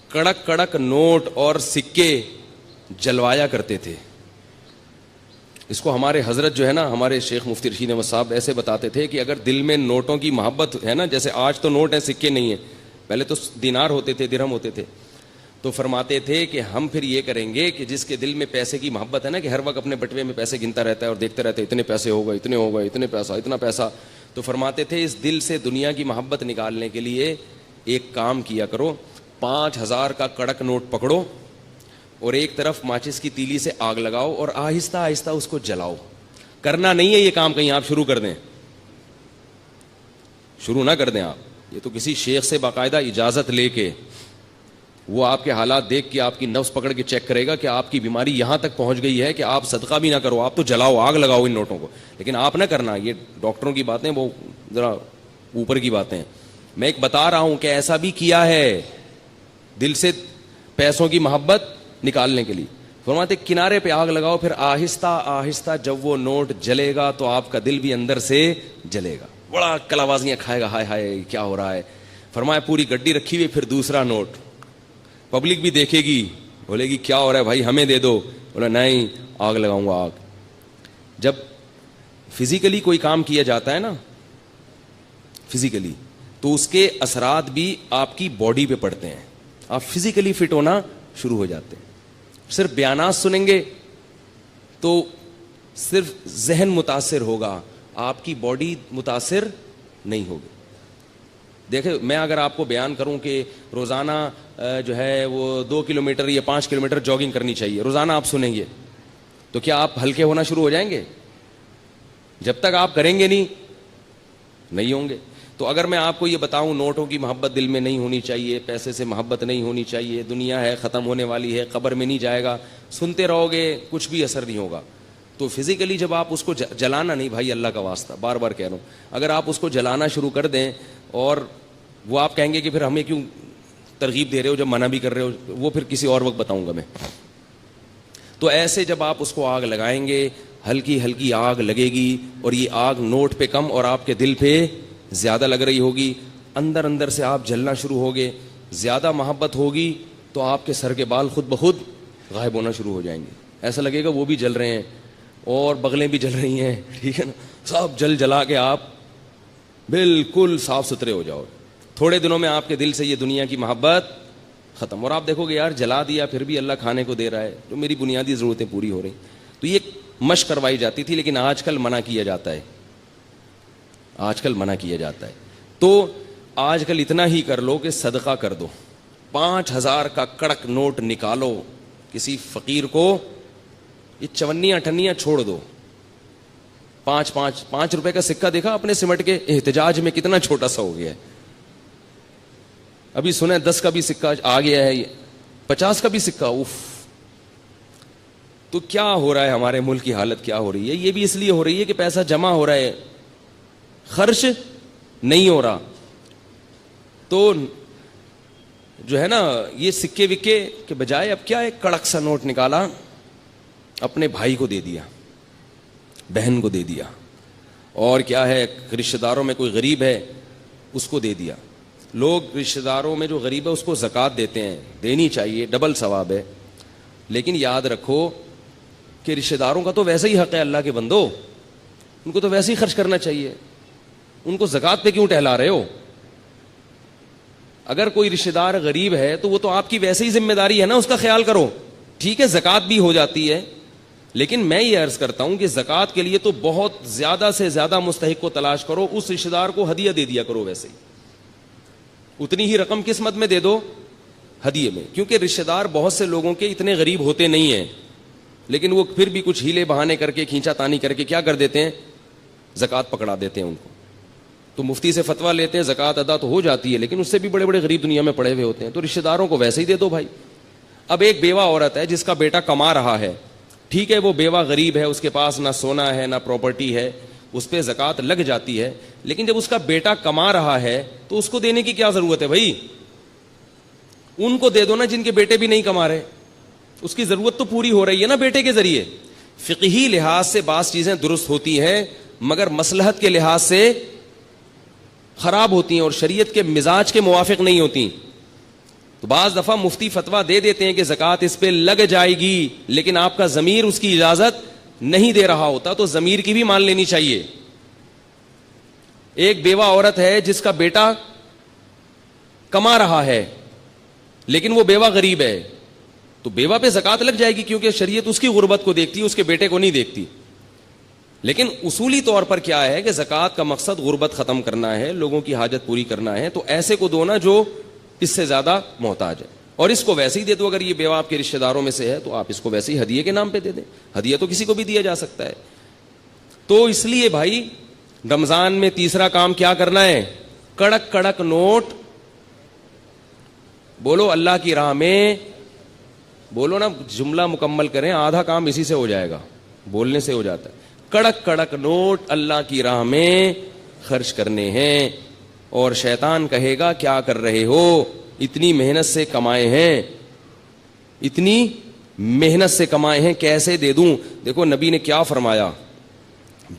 کڑک کڑک نوٹ اور سکے جلوایا کرتے تھے. اس کو ہمارے حضرت جو ہے نا, ہمارے شیخ مفتی رشید احمد صاحب ایسے بتاتے تھے کہ اگر دل میں نوٹوں کی محبت ہے نا, جیسے آج تو نوٹ ہیں سکے نہیں ہیں, پہلے تو دینار ہوتے تھے, درہم ہوتے تھے, تو فرماتے تھے کہ ہم پھر یہ کریں گے کہ جس کے دل میں پیسے کی محبت ہے نا, کہ ہر وقت اپنے بٹوے میں پیسے گنتا رہتا ہے اور دیکھتا رہتا ہے اتنے پیسے ہو گئے, اتنے ہو گئے, اتنے پیسہ, اتنا پیسہ, تو فرماتے تھے اس دل سے دنیا کی محبت نکالنے کے لیے ایک کام کیا کرو, 5,000 کا کڑک نوٹ پکڑو اور ایک طرف ماچس کی تیلی سے آگ لگاؤ اور آہستہ آہستہ اس کو جلاؤ. کرنا نہیں ہے یہ کام کہیں آپ شروع کر دیں, شروع نہ کر دیں آپ, یہ تو کسی شیخ سے باقاعدہ اجازت لے کے, وہ آپ کے حالات دیکھ کے آپ کی نفس پکڑ کے چیک کرے گا کہ آپ کی بیماری یہاں تک پہنچ گئی ہے کہ آپ صدقہ بھی نہ کرو, آپ تو جلاؤ, آگ لگاؤ ان نوٹوں کو, لیکن آپ نہ کرنا. یہ ڈاکٹروں کی باتیں وہ ذرا اوپر کی باتیں. میں ایک بتا رہا ہوں کہ ایسا بھی کیا ہے دل سے پیسوں کی محبت نکالنے کے لیے. فرماتے کنارے پہ آگ لگاؤ, پھر آہستہ آہستہ جب وہ نوٹ جلے گا تو آپ کا دل بھی اندر سے جلے گا, بڑا کلاوازیاں کھائے گا, ہائے ہائے کیا ہو رہا ہے. فرمایا پوری گڈی رکھی ہوئی, پھر دوسرا نوٹ, پبلک بھی دیکھے گی, بولے گی کیا ہو رہا ہے بھائی ہمیں دے دو, بولا نہیں آگ لگاؤں گا. آگ جب فزیکلی کوئی کام کیا جاتا ہے نا, فزیکلی, تو اس کے اثرات بھی آپ کی باڈی پہ پڑتے ہیں, آپ فزیکلی فٹ ہونا شروع ہو جاتے ہیں. صرف بیانات سنیں گے تو صرف ذہن متاثر ہوگا, آپ کی باڈی متاثر نہیں ہوگی. دیکھیں میں اگر آپ کو بیان کروں کہ روزانہ جو ہے وہ 2 کلومیٹر یا 5 کلومیٹر جاگنگ کرنی چاہیے, روزانہ آپ سنیں گے, تو کیا آپ ہلکے ہونا شروع ہو جائیں گے؟ جب تک آپ کریں گے نہیں ہوں گے. تو اگر میں آپ کو یہ بتاؤں نوٹوں کی محبت دل میں نہیں ہونی چاہیے, پیسے سے محبت نہیں ہونی چاہیے, دنیا ہے ختم ہونے والی ہے, قبر میں نہیں جائے گا, سنتے رہو گے کچھ بھی اثر نہیں ہوگا. تو فزیکلی جب آپ اس کو جلانا نہیں, بھائی اللہ کا واسطہ بار بار کہہ رہا ہوں, اگر آپ اس کو جلانا شروع کر دیں, اور وہ آپ کہیں گے کہ پھر ہمیں کیوں ترغیب دے رہے ہو جب منع بھی کر رہے ہو, وہ پھر کسی اور وقت بتاؤں گا میں. تو ایسے جب آپ اس کو آگ لگائیں گے, ہلکی ہلکی آگ لگے گی, اور یہ آگ نوٹ پہ کم اور آپ کے دل پہ زیادہ لگ رہی ہوگی, اندر اندر سے آپ جلنا شروع ہوگے. زیادہ محبت ہوگی تو آپ کے سر کے بال خود بخود غائب ہونا شروع ہو جائیں گے, ایسا لگے گا وہ بھی جل رہے ہیں اور بغلیں بھی جل رہی ہیں, ٹھیک ہے نا, سب جلا کے آپ بالکل صاف ستھرے ہو جاؤ. تھوڑے دنوں میں آپ کے دل سے یہ دنیا کی محبت ختم, اور آپ دیکھو گے یار جلا دیا پھر بھی اللہ کھانے کو دے رہا ہے, جو میری بنیادی ضرورتیں پوری ہو رہی. تو یہ مشق کروائی جاتی تھی, لیکن آج کل منع کیا جاتا ہے, آج کل منع کیا جاتا ہے. تو آج کل اتنا ہی کر لو کہ صدقہ کر دو, 5,000 کا کڑک نوٹ نکالو, کسی فقیر کو یہ چونیاں ٹھنیاں چھوڑ دو. 5 روپے کا سکہ دیکھا اپنے سمٹ کے احتجاج میں کتنا چھوٹا سا ہو گیا ہے. ابھی سنا 10 کا بھی سکہ آ گیا ہے, 50 کا بھی سکہ, اوف. تو کیا ہو رہا ہے, ہمارے ملک کی حالت کیا ہو رہی ہے؟ یہ بھی اس لیے ہو رہی ہے کہ پیسہ جمع ہو رہا ہے, خرچ نہیں ہو رہا. تو جو ہے نا یہ سکے وکے کے بجائے اب کیا ہے, کڑک سا نوٹ نکالا, اپنے بھائی کو دے دیا, بہن کو دے دیا. اور کیا ہے, رشتہ داروں میں کوئی غریب ہے اس کو دے دیا. لوگ رشتہ داروں میں جو غریب ہے اس کو زکوٰۃ دیتے ہیں, دینی چاہیے, ڈبل ثواب ہے. لیکن یاد رکھو کہ رشتہ داروں کا تو ویسے ہی حق ہے, اللہ کے بندو, ان کو تو ویسے ہی خرچ کرنا چاہیے. ان کو زکوٰۃ پہ کیوں ٹہلا رہے ہو؟ اگر کوئی رشتہ دار غریب ہے تو وہ تو آپ کی ویسے ہی ذمہ داری ہے نا, اس کا خیال کرو. ٹھیک ہے زکوٰۃ بھی ہو جاتی ہے, لیکن میں یہ عرض کرتا ہوں کہ زکوٰۃ کے لیے تو بہت زیادہ سے زیادہ مستحق کو تلاش کرو, اس رشتہ دار کو ہدیہ دے دیا کرو. ویسے ہی اتنی ہی رقم قسمت میں دے دو ہدیے میں, کیونکہ رشتہ دار بہت سے لوگوں کے اتنے غریب ہوتے نہیں ہیں, لیکن وہ پھر بھی کچھ ہیلے بہانے کر کے, کھینچا تانی کر کے کیا کر دیتے ہیں, زکوٰۃ پکڑا دیتے ہیں ان کو. تو مفتی سے فتویٰ لیتے ہیں, زکوٰۃ ادا تو ہو جاتی ہے, لیکن اس سے بھی بڑے بڑے غریب دنیا میں پڑے ہوئے ہوتے ہیں. تو رشتہ داروں کو ویسے ہی دے دو بھائی. اب ایک بیوہ عورت ہے جس کا بیٹا کما رہا ہے, ٹھیک ہے وہ بیوہ غریب ہے, اس کے پاس نہ سونا ہے نہ پراپرٹی ہے, اس پہ زکوٰۃ لگ جاتی ہے. لیکن جب اس کا بیٹا کما رہا ہے تو اس کو دینے کی کیا ضرورت ہے بھائی؟ ان کو دے دو نا جن کے بیٹے بھی نہیں کما رہے, اس کی ضرورت تو پوری ہو رہی ہے نا بیٹے کے ذریعے. فقہی لحاظ سے بعض چیزیں درست ہوتی ہیں مگر مصلحت کے لحاظ سے خراب ہوتی ہیں اور شریعت کے مزاج کے موافق نہیں ہوتی. تو بعض دفعہ مفتی فتویٰ دے دیتے ہیں کہ زکوٰۃ اس پہ لگ جائے گی, لیکن آپ کا ضمیر اس کی اجازت نہیں دے رہا ہوتا, تو ضمیر کی بھی مان لینی چاہیے. ایک بیوہ عورت ہے جس کا بیٹا کما رہا ہے لیکن وہ بیوہ غریب ہے, تو بیوہ پہ زکوٰۃ لگ جائے گی کیونکہ شریعت اس کی غربت کو دیکھتی ہے, اس کے بیٹے کو نہیں دیکھتی. لیکن اصولی طور پر کیا ہے کہ زکوٰۃ کا مقصد غربت ختم کرنا ہے, لوگوں کی حاجت پوری کرنا ہے. تو ایسے کو دو نا جو اس سے زیادہ محتاج ہے, اور اس کو ویسے ہی دے دو. اگر یہ بیوہ آپ کے رشتہ داروں میں سے ہے تو آپ اس کو ویسے ہی ہدیے کے نام پہ دے دیں. ہدیہ تو کسی کو بھی دیا جا سکتا ہے. تو اس لیے بھائی رمضان میں تیسرا کام کیا کرنا ہے, کڑک کڑک نوٹ بولو اللہ کی راہ میں, بولو نا, جملہ مکمل کریں, آدھا کام اسی سے ہو جائے گا, بولنے سے ہو جاتا ہے. کڑک کڑک نوٹ اللہ کی راہ میں خرچ کرنے ہیں. اور شیطان کہے گا کیا کر رہے ہو, اتنی محنت سے کمائے ہیں, اتنی محنت سے کمائے ہیں, کیسے دے دوں. دیکھو نبی نے کیا فرمایا,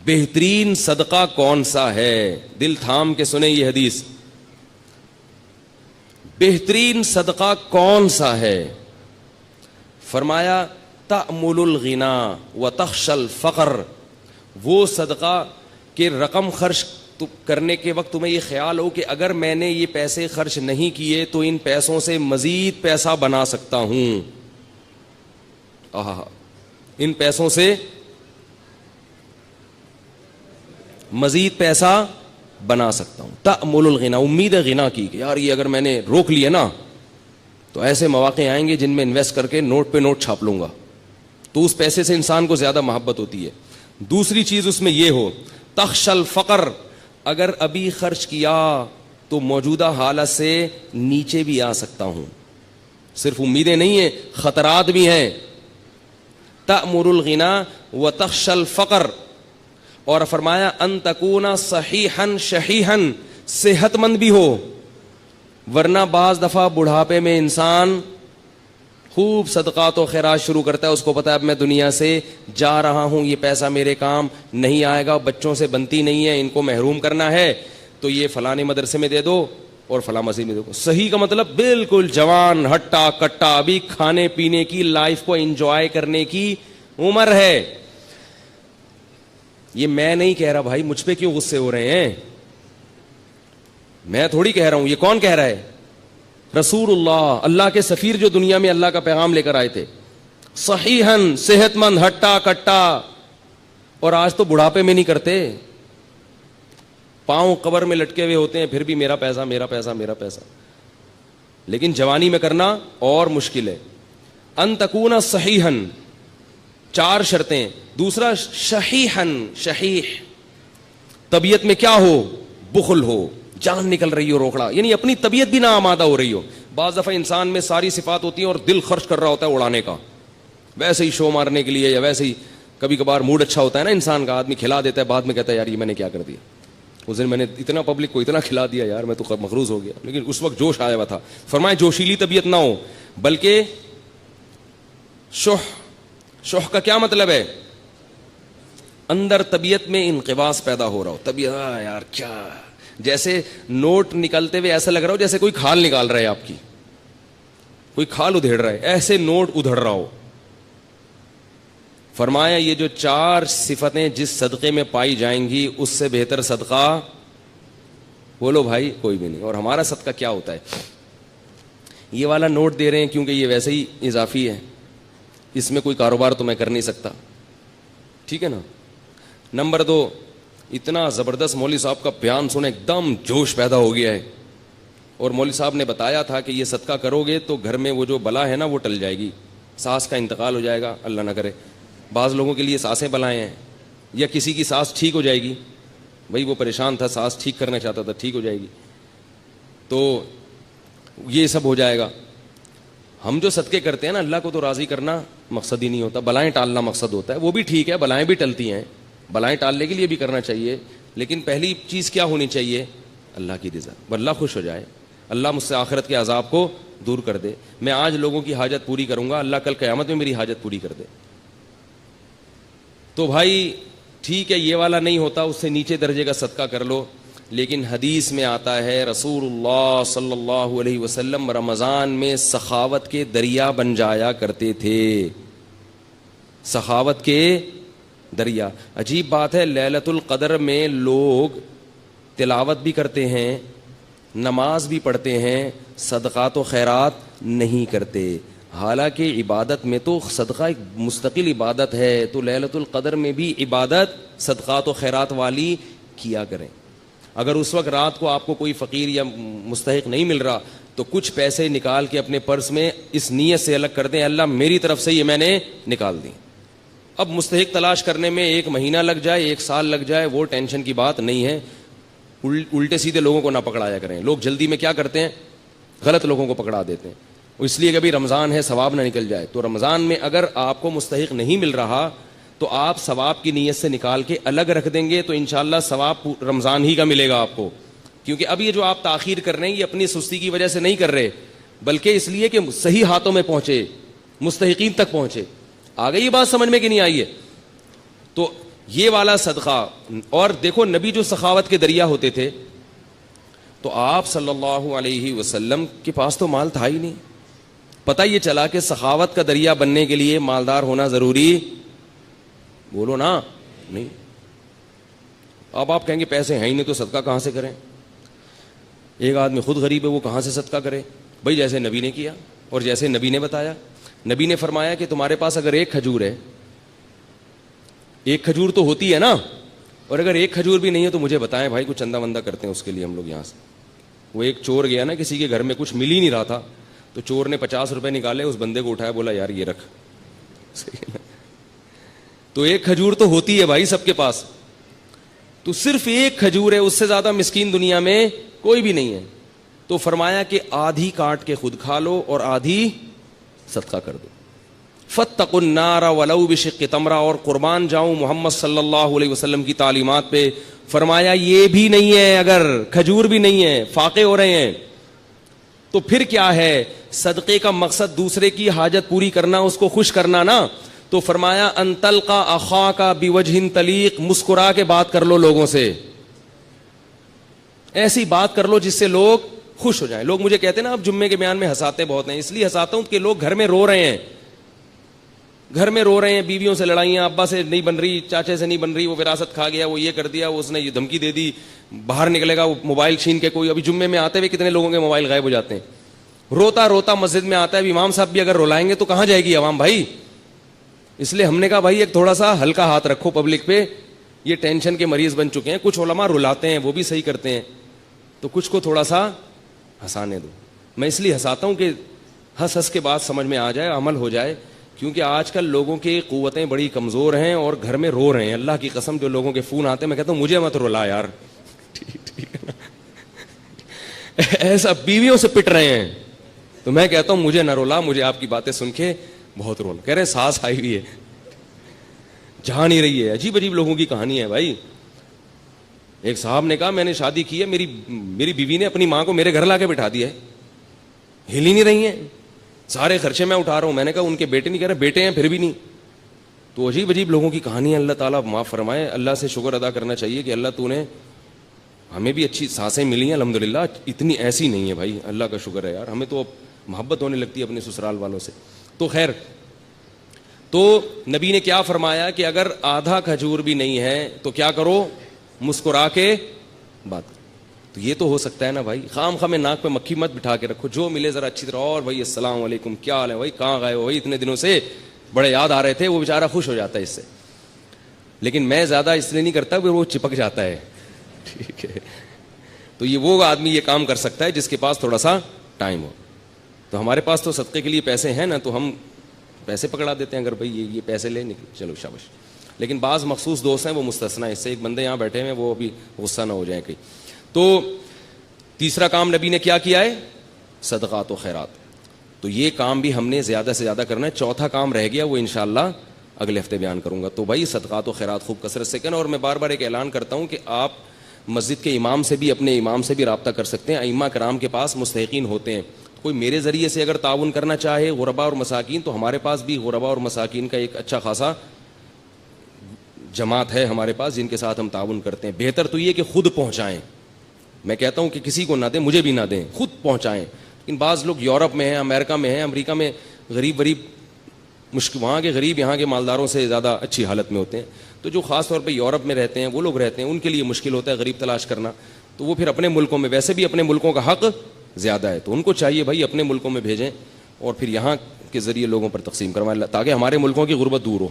بہترین صدقہ کون سا ہے, دل تھام کے سنیں یہ حدیث, بہترین صدقہ کون سا ہے. فرمایا تأمل الغنا وتخشى الفقر, وہ صدقہ کہ رقم خرچ کرنے کے وقت تمہیں یہ خیال ہو کہ اگر میں نے یہ پیسے خرچ نہیں کیے تو ان پیسوں سے مزید پیسہ بنا سکتا ہوں, ان پیسوں سے مزید پیسہ بنا سکتا ہوں. تأمل الغنا, امید ہے غنا کی کہ یار یہ اگر میں نے روک لیا نا تو ایسے مواقع آئیں گے جن میں انویسٹ کر کے نوٹ پہ نوٹ چھاپ لوں گا. تو اس پیسے سے انسان کو زیادہ محبت ہوتی ہے. دوسری چیز اس میں یہ ہو, تخشى الفقر, اگر ابھی خرچ کیا تو موجودہ حالت سے نیچے بھی آ سکتا ہوں. صرف امیدیں نہیں ہیں, خطرات بھی ہیں. تأمر الغنا وتخشى الفقر, اور فرمایا ان تکون صحیحا شحیحا, صحت مند بھی ہو, ورنہ بعض دفعہ بڑھاپے میں انسان خوب صدقات و خیرات شروع کرتا ہے, اس کو پتا ہے اب میں دنیا سے جا رہا ہوں, یہ پیسہ میرے کام نہیں آئے گا, بچوں سے بنتی نہیں ہے, ان کو محروم کرنا ہے, تو یہ فلانے مدرسے میں دے دو اور فلاں مسجد میں دے دو. صحیح کا مطلب بالکل جوان ہٹا کٹا, ابھی کھانے پینے کی, لائف کو انجوائے کرنے کی عمر ہے. یہ میں نہیں کہہ رہا بھائی, مجھ پہ کیوں غصے ہو رہے ہیں, میں تھوڑی کہہ رہا ہوں, یہ کون کہہ رہا ہے, رسول اللہ, اللہ کے سفیر جو دنیا میں اللہ کا پیغام لے کر آئے تھے. صحیحاً, صحت مند, ہٹا کٹا, اور آج تو بڑھاپے میں نہیں کرتے, پاؤں قبر میں لٹکے ہوئے ہوتے ہیں, پھر بھی میرا پیسہ میرا پیسہ میرا پیسہ. لیکن جوانی میں کرنا اور مشکل ہے. ان تکون صحیحاً, 4 شرطیں. دوسرا شحیحاً, شحیح, طبیعت میں کیا ہو, بخل ہو, جان نکل رہی ہو, روکڑا, یعنی اپنی طبیعت بھی نہ آمادہ ہو رہی ہو. بعض دفعہ انسان میں ساری صفات ہوتی ہیں اور دل خرچ کر رہا ہوتا ہے اڑانے کا, ویسے ہی شو مارنے کے لیے, یا ویسے ہی کبھی کبھار موڈ اچھا ہوتا ہے نا انسان کا, آدمی کھلا دیتا ہے, بعد میں کہتا ہے یار یہ میں نے کیا کر دیا, اس دن میں نے اتنا پبلک کو اتنا کھلا دیا یار, میں تو مقروض ہو گیا. لیکن اس وقت جوش آیا ہوا تھا. فرمائے جوشیلی طبیعت نہ ہو, بلکہ شح کا کیا مطلب ہے, اندر طبیعت میں انقباض پیدا ہو رہا ہو, طبیعت یار کیا, جیسے نوٹ نکلتے ہوئے ایسا لگ رہا ہو جیسے کوئی کھال نکال رہا ہے آپ کی, کوئی کھال ادھیڑ رہا ہے, ایسے نوٹ ادھڑ رہا ہو. فرمایا یہ جو 4 صفتیں جس صدقے میں پائی جائیں گی اس سے بہتر صدقہ بولو بھائی کوئی بھی نہیں. اور ہمارا صدقہ کیا ہوتا ہے؟ یہ والا نوٹ دے رہے ہیں کیونکہ یہ ویسے ہی اضافی ہے, اس میں کوئی کاروبار تو میں کر نہیں سکتا, ٹھیک ہے نا. نمبر 2, اتنا زبردست مولوی صاحب کا بیان سنے ایک دم جوش پیدا ہو گیا ہے, اور مولوی صاحب نے بتایا تھا کہ یہ صدقہ کرو گے تو گھر میں وہ جو بلا ہے نا وہ ٹل جائے گی, ساس کا انتقال ہو جائے گا, اللہ نہ کرے. بعض لوگوں کے لیے سانسیں بلائیں ہیں, یا کسی کی سانس ٹھیک ہو جائے گی, بھائی وہ پریشان تھا, سانس ٹھیک کرنا چاہتا تھا, ٹھیک ہو جائے گی, تو یہ سب ہو جائے گا. ہم جو صدقے کرتے ہیں نا, اللہ کو تو راضی کرنا مقصد ہی نہیں ہوتا, بلائیں ٹالنا مقصد ہوتا ہے. وہ بھی ٹھیک ہے, بلائیں بھی ٹلتی ہیں, بلائیں ٹالنے کے لیے بھی کرنا چاہیے, لیکن پہلی چیز کیا ہونی چاہیے؟ اللہ کی رضا, اللہ خوش ہو جائے, اللہ مجھ سے آخرت کے عذاب کو دور کر دے. میں آج لوگوں کی حاجت پوری کروں گا, اللہ کل قیامت میں میری حاجت پوری کر دے. تو بھائی ٹھیک ہے, یہ والا نہیں ہوتا, اس سے نیچے درجے کا صدقہ کر لو. لیکن حدیث میں آتا ہے رسول اللہ صلی اللہ علیہ وسلم رمضان میں سخاوت کے دریا بن جایا کرتے تھے, سخاوت کے دریا. عجیب بات ہے, لیلۃ القدر میں لوگ تلاوت بھی کرتے ہیں, نماز بھی پڑھتے ہیں, صدقات و خیرات نہیں کرتے. حالانکہ عبادت میں تو صدقہ ایک مستقل عبادت ہے, تو لیلۃ القدر میں بھی عبادت صدقات و خیرات والی کیا کریں. اگر اس وقت رات کو آپ کو کوئی فقیر یا مستحق نہیں مل رہا تو کچھ پیسے نکال کے اپنے پرس میں اس نیت سے الگ کر دیں, اللہ میری طرف سے یہ میں نے نکال دی. اب مستحق تلاش کرنے میں 1 مہینہ لگ جائے, 1 سال لگ جائے, وہ ٹینشن کی بات نہیں ہے. الٹے سیدھے لوگوں کو نہ پکڑایا کریں. لوگ جلدی میں کیا کرتے ہیں, غلط لوگوں کو پکڑا دیتے ہیں, اس لیے کہ بھی رمضان ہے ثواب نہ نکل جائے. تو رمضان میں اگر آپ کو مستحق نہیں مل رہا تو آپ ثواب کی نیت سے نکال کے الگ رکھ دیں گے, تو انشاءاللہ ثواب رمضان ہی کا ملے گا آپ کو. کیونکہ اب یہ جو آپ تاخیر کر رہے ہیں یہ اپنی سستی کی وجہ سے نہیں کر رہے, بلکہ اس لیے کہ صحیح ہاتھوں میں پہنچے, مستحقین تک پہنچے. آ گئی یہ بات سمجھ میں کہ نہیں آئی ہے؟ تو یہ والا صدقہ. اور دیکھو نبی جو سخاوت کے دریا ہوتے تھے, تو آپ صلی اللہ علیہ وسلم کے پاس تو مال تھا ہی نہیں. پتہ یہ چلا کہ سخاوت کا دریا بننے کے لیے مالدار ہونا ضروری, بولو نا, نہیں. اب آپ کہیں گے پیسے ہیں ہی نہیں تو صدقہ کہاں سے کریں؟ ایک آدمی خود غریب ہے, وہ کہاں سے صدقہ کرے؟ بھائی جیسے نبی نے کیا اور جیسے نبی نے بتایا. نبی نے فرمایا کہ تمہارے پاس اگر 1 کھجور ہے, 1 کھجور تو ہوتی ہے نا, اور اگر 1 کھجور بھی نہیں ہے تو مجھے بتائیں بھائی, کچھ چندہ وندہ کرتے ہیں اس کے لیے ہم لوگ یہاں سے. وہ ایک چور گیا نا کسی کے گھر میں, کچھ مل ہی نہیں رہا تھا, تو چور نے 50 روپے نکالے, اس بندے کو اٹھایا, بولا یار یہ رکھ. تو 1 کھجور تو ہوتی ہے بھائی سب کے پاس, تو صرف 1 کھجور ہے, اس سے زیادہ مسکین دنیا میں کوئی بھی نہیں ہے. تو فرمایا کہ آدھی کاٹ کے خود کھا لو اور آدھی صدقہ کر دو. فاتقوا النار ولو بشق تمرہ. اور قربان جاؤں محمد صلی اللہ علیہ وسلم کی تعلیمات پہ. فرمایا یہ بھی نہیں ہے, اگر کھجور بھی نہیں ہے, فاقے ہو رہے ہیں, تو پھر کیا ہے؟ صدقے کا مقصد دوسرے کی حاجت پوری کرنا, اس کو خوش کرنا نا. تو فرمایا ان تلقى اخاك بوجه طلیق, مسکرا کے بات کر لو لوگوں سے, ایسی بات کر لو جس سے لوگ خوش ہو جائیں. لوگ مجھے کہتے ہیں نا اب جمعے کے بیان میں ہنساتے بہت ہیں, اس لیے ہنساتا ہوں کہ لوگ گھر میں رو رہے ہیں, گھر میں رو رہے ہیں, بیویوں سے لڑائیاں, ابا سے نہیں بن رہی, چاچے سے نہیں بن رہی, وہ وراثت کھا گیا, وہ یہ کر دیا, اس نے یہ دھمکی دے دی, باہر نکلے گا وہ موبائل چھین کے. کوئی ابھی جمعے میں آتے ہوئے کتنے لوگوں کے موبائل غائب ہو جاتے ہیں, روتا روتا مسجد میں آتا ہے. امام صاحب بھی اگر رولائیں گے تو کہاں جائے گی عوام بھائی؟ اس لیے ہم نے کہا بھائی ایک تھوڑا سا ہلکا ہاتھ رکھو پبلک پہ, یہ ٹینشن کے مریض بن چکے ہیں. کچھ علماء رلاتے ہیں, وہ بھی صحیح کرتے ہیں, تو کچھ کو تھوڑا سا ہنسانے دو. میں اس لیے ہنساتا ہوں کہ ہنس ہنس کے بعد سمجھ میں آ جائے, عمل ہو جائے. کیونکہ آج کل لوگوں کی قوتیں بڑی کمزور ہیں اور گھر میں رو رہے ہیں. اللہ کی قسم جو لوگوں کے فون آتے ہیں میں کہتا ہوں مجھے مت رلا یار, ٹھیک ہے نا, ایسا بیویوں سے پٹ رہے ہیں, تو میں کہتا ہوں مجھے نہ رولا, مجھے آپ کی باتیں سن کے بہت رونا. کہہ رہے ہیں سانس آئی ہوئی ہے, جہاں نہیں رہی ہے. عجیب عجیب لوگوں کی کہانی ہے بھائی. ایک صاحب نے کہا میں نے شادی کی ہے, میری بیوی نے اپنی ماں کو میرے گھر لا کے بٹھا دیا ہے, ہل ہی نہیں رہی ہیں, سارے خرچے میں اٹھا رہا ہوں. میں نے کہا ان کے بیٹے نہیں, کہہ رہے بیٹے ہیں پھر بھی نہیں. تو عجیب عجیب لوگوں کی کہانیاں اللہ تعالیٰ معاف فرمائے. اللہ سے شکر ادا کرنا چاہیے کہ اللہ تو نے ہمیں بھی اچھی سانسیں ملی ہیں الحمدللہ. اتنی ایسی نہیں ہے بھائی, اللہ کا شکر ہے یار. ہمیں تو محبت ہونے لگتی ہے اپنے سسرال والوں سے. تو خیر, تو نبی نے کیا فرمایا کہ اگر آدھا کھجور بھی نہیں ہے تو کیا کرو, مسکرا کے بات کرو. تو یہ تو ہو سکتا ہے نا بھائی, خام خام ناک پہ مکھی مت بٹھا کے رکھو, جو ملے ذرا اچھی طرح, اور بھائی السلام علیکم, کیا حال ہے بھائی, کہاں گئے ہو بھائی, اتنے دنوں سے بڑے یاد آ رہے تھے. وہ بیچارہ خوش ہو جاتا ہے اس سے. لیکن میں زیادہ اس لیے نہیں کرتا کہ وہ چپک جاتا ہے, ٹھیک ہے. تو یہ وہ آدمی یہ کام کر سکتا ہے جس کے پاس تھوڑا سا ٹائم ہو. تو ہمارے پاس تو صدقے کے لیے پیسے ہیں نا, تو ہم پیسے پکڑا دیتے ہیں, اگر بھائی یہ پیسے لے نکل, چلو شاباش. لیکن بعض مخصوص دوست ہیں وہ مستثنا ہیں اس سے. ایک بندے یہاں بیٹھے ہیں, وہ ابھی غصہ نہ ہو جائیں کہیں. تو تیسرا کام نبی نے کیا کیا ہے, صدقات و خیرات. تو یہ کام بھی ہم نے زیادہ سے زیادہ کرنا ہے. چوتھا کام رہ گیا, وہ انشاءاللہ اگلے ہفتے بیان کروں گا. تو بھائی صدقات و خیرات خوب کثرت سے کرنا. اور میں بار بار ایک اعلان کرتا ہوں کہ آپ مسجد کے امام سے بھی, اپنے امام سے بھی رابطہ کر سکتے ہیں. ائمہ کرام کے پاس مستحقین ہوتے ہیں. کوئی میرے ذریعے سے اگر تعاون کرنا چاہے غربا اور مساکین, تو ہمارے پاس بھی غربا اور مساکین کا ایک اچھا خاصا جماعت ہے ہمارے پاس, جن کے ساتھ ہم تعاون کرتے ہیں. بہتر تو یہ کہ خود پہنچائیں. میں کہتا ہوں کہ کسی کو نہ دیں, مجھے بھی نہ دیں, خود پہنچائیں. لیکن بعض لوگ یورپ میں ہیں, امریکہ میں ہیں, امریکہ میں غریب مشکل, وہاں کے غریب یہاں کے مالداروں سے زیادہ اچھی حالت میں ہوتے ہیں. تو جو خاص طور پہ یورپ میں رہتے ہیں وہ لوگ رہتے ہیں, ان کے لیے مشکل ہوتا ہے غریب تلاش کرنا. تو وہ پھر اپنے ملکوں میں, ویسے بھی اپنے ملکوں کا حق زیادہ ہے, تو ان کو چاہیے بھائی اپنے ملکوں میں بھیجیں اور پھر یہاں کے ذریعے لوگوں پر تقسیم کروائیں, تاکہ ہمارے ملکوں کی غربت دور ہو.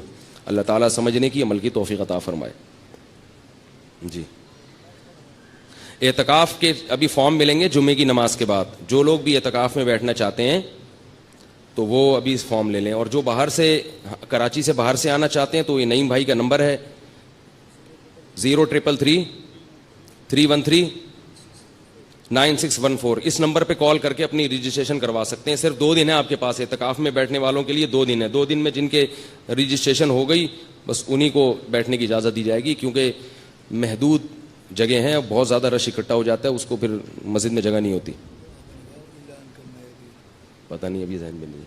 اللہ تعالیٰ سمجھنے کی, عمل کی توفیق عطا فرمائے. جی, اعتکاف کے ابھی فارم ملیں گے جمعے کی نماز کے بعد. جو لوگ بھی اعتکاف میں بیٹھنا چاہتے ہیں تو وہ ابھی اس فارم لے لیں. اور جو باہر سے, کراچی سے باہر سے آنا چاہتے ہیں, تو یہ نعیم بھائی کا نمبر ہے 03339614. اس نمبر پہ کال کر کے اپنی رجسٹریشن کروا سکتے ہیں. صرف 2 دن ہے آپ کے پاس اعتکاف میں بیٹھنے والوں کے لیے, 2 دن ہے. 2 دن میں جن کے رجسٹریشن ہو گئی بس انہی کو بیٹھنے کی اجازت دی جائے گی, کیونکہ محدود جگہ ہیں, بہت زیادہ رش اکٹھا ہو جاتا ہے, اس کو پھر مسجد میں جگہ نہیں ہوتی. پتہ نہیں, ابھی ذہن میں نہیں ہے.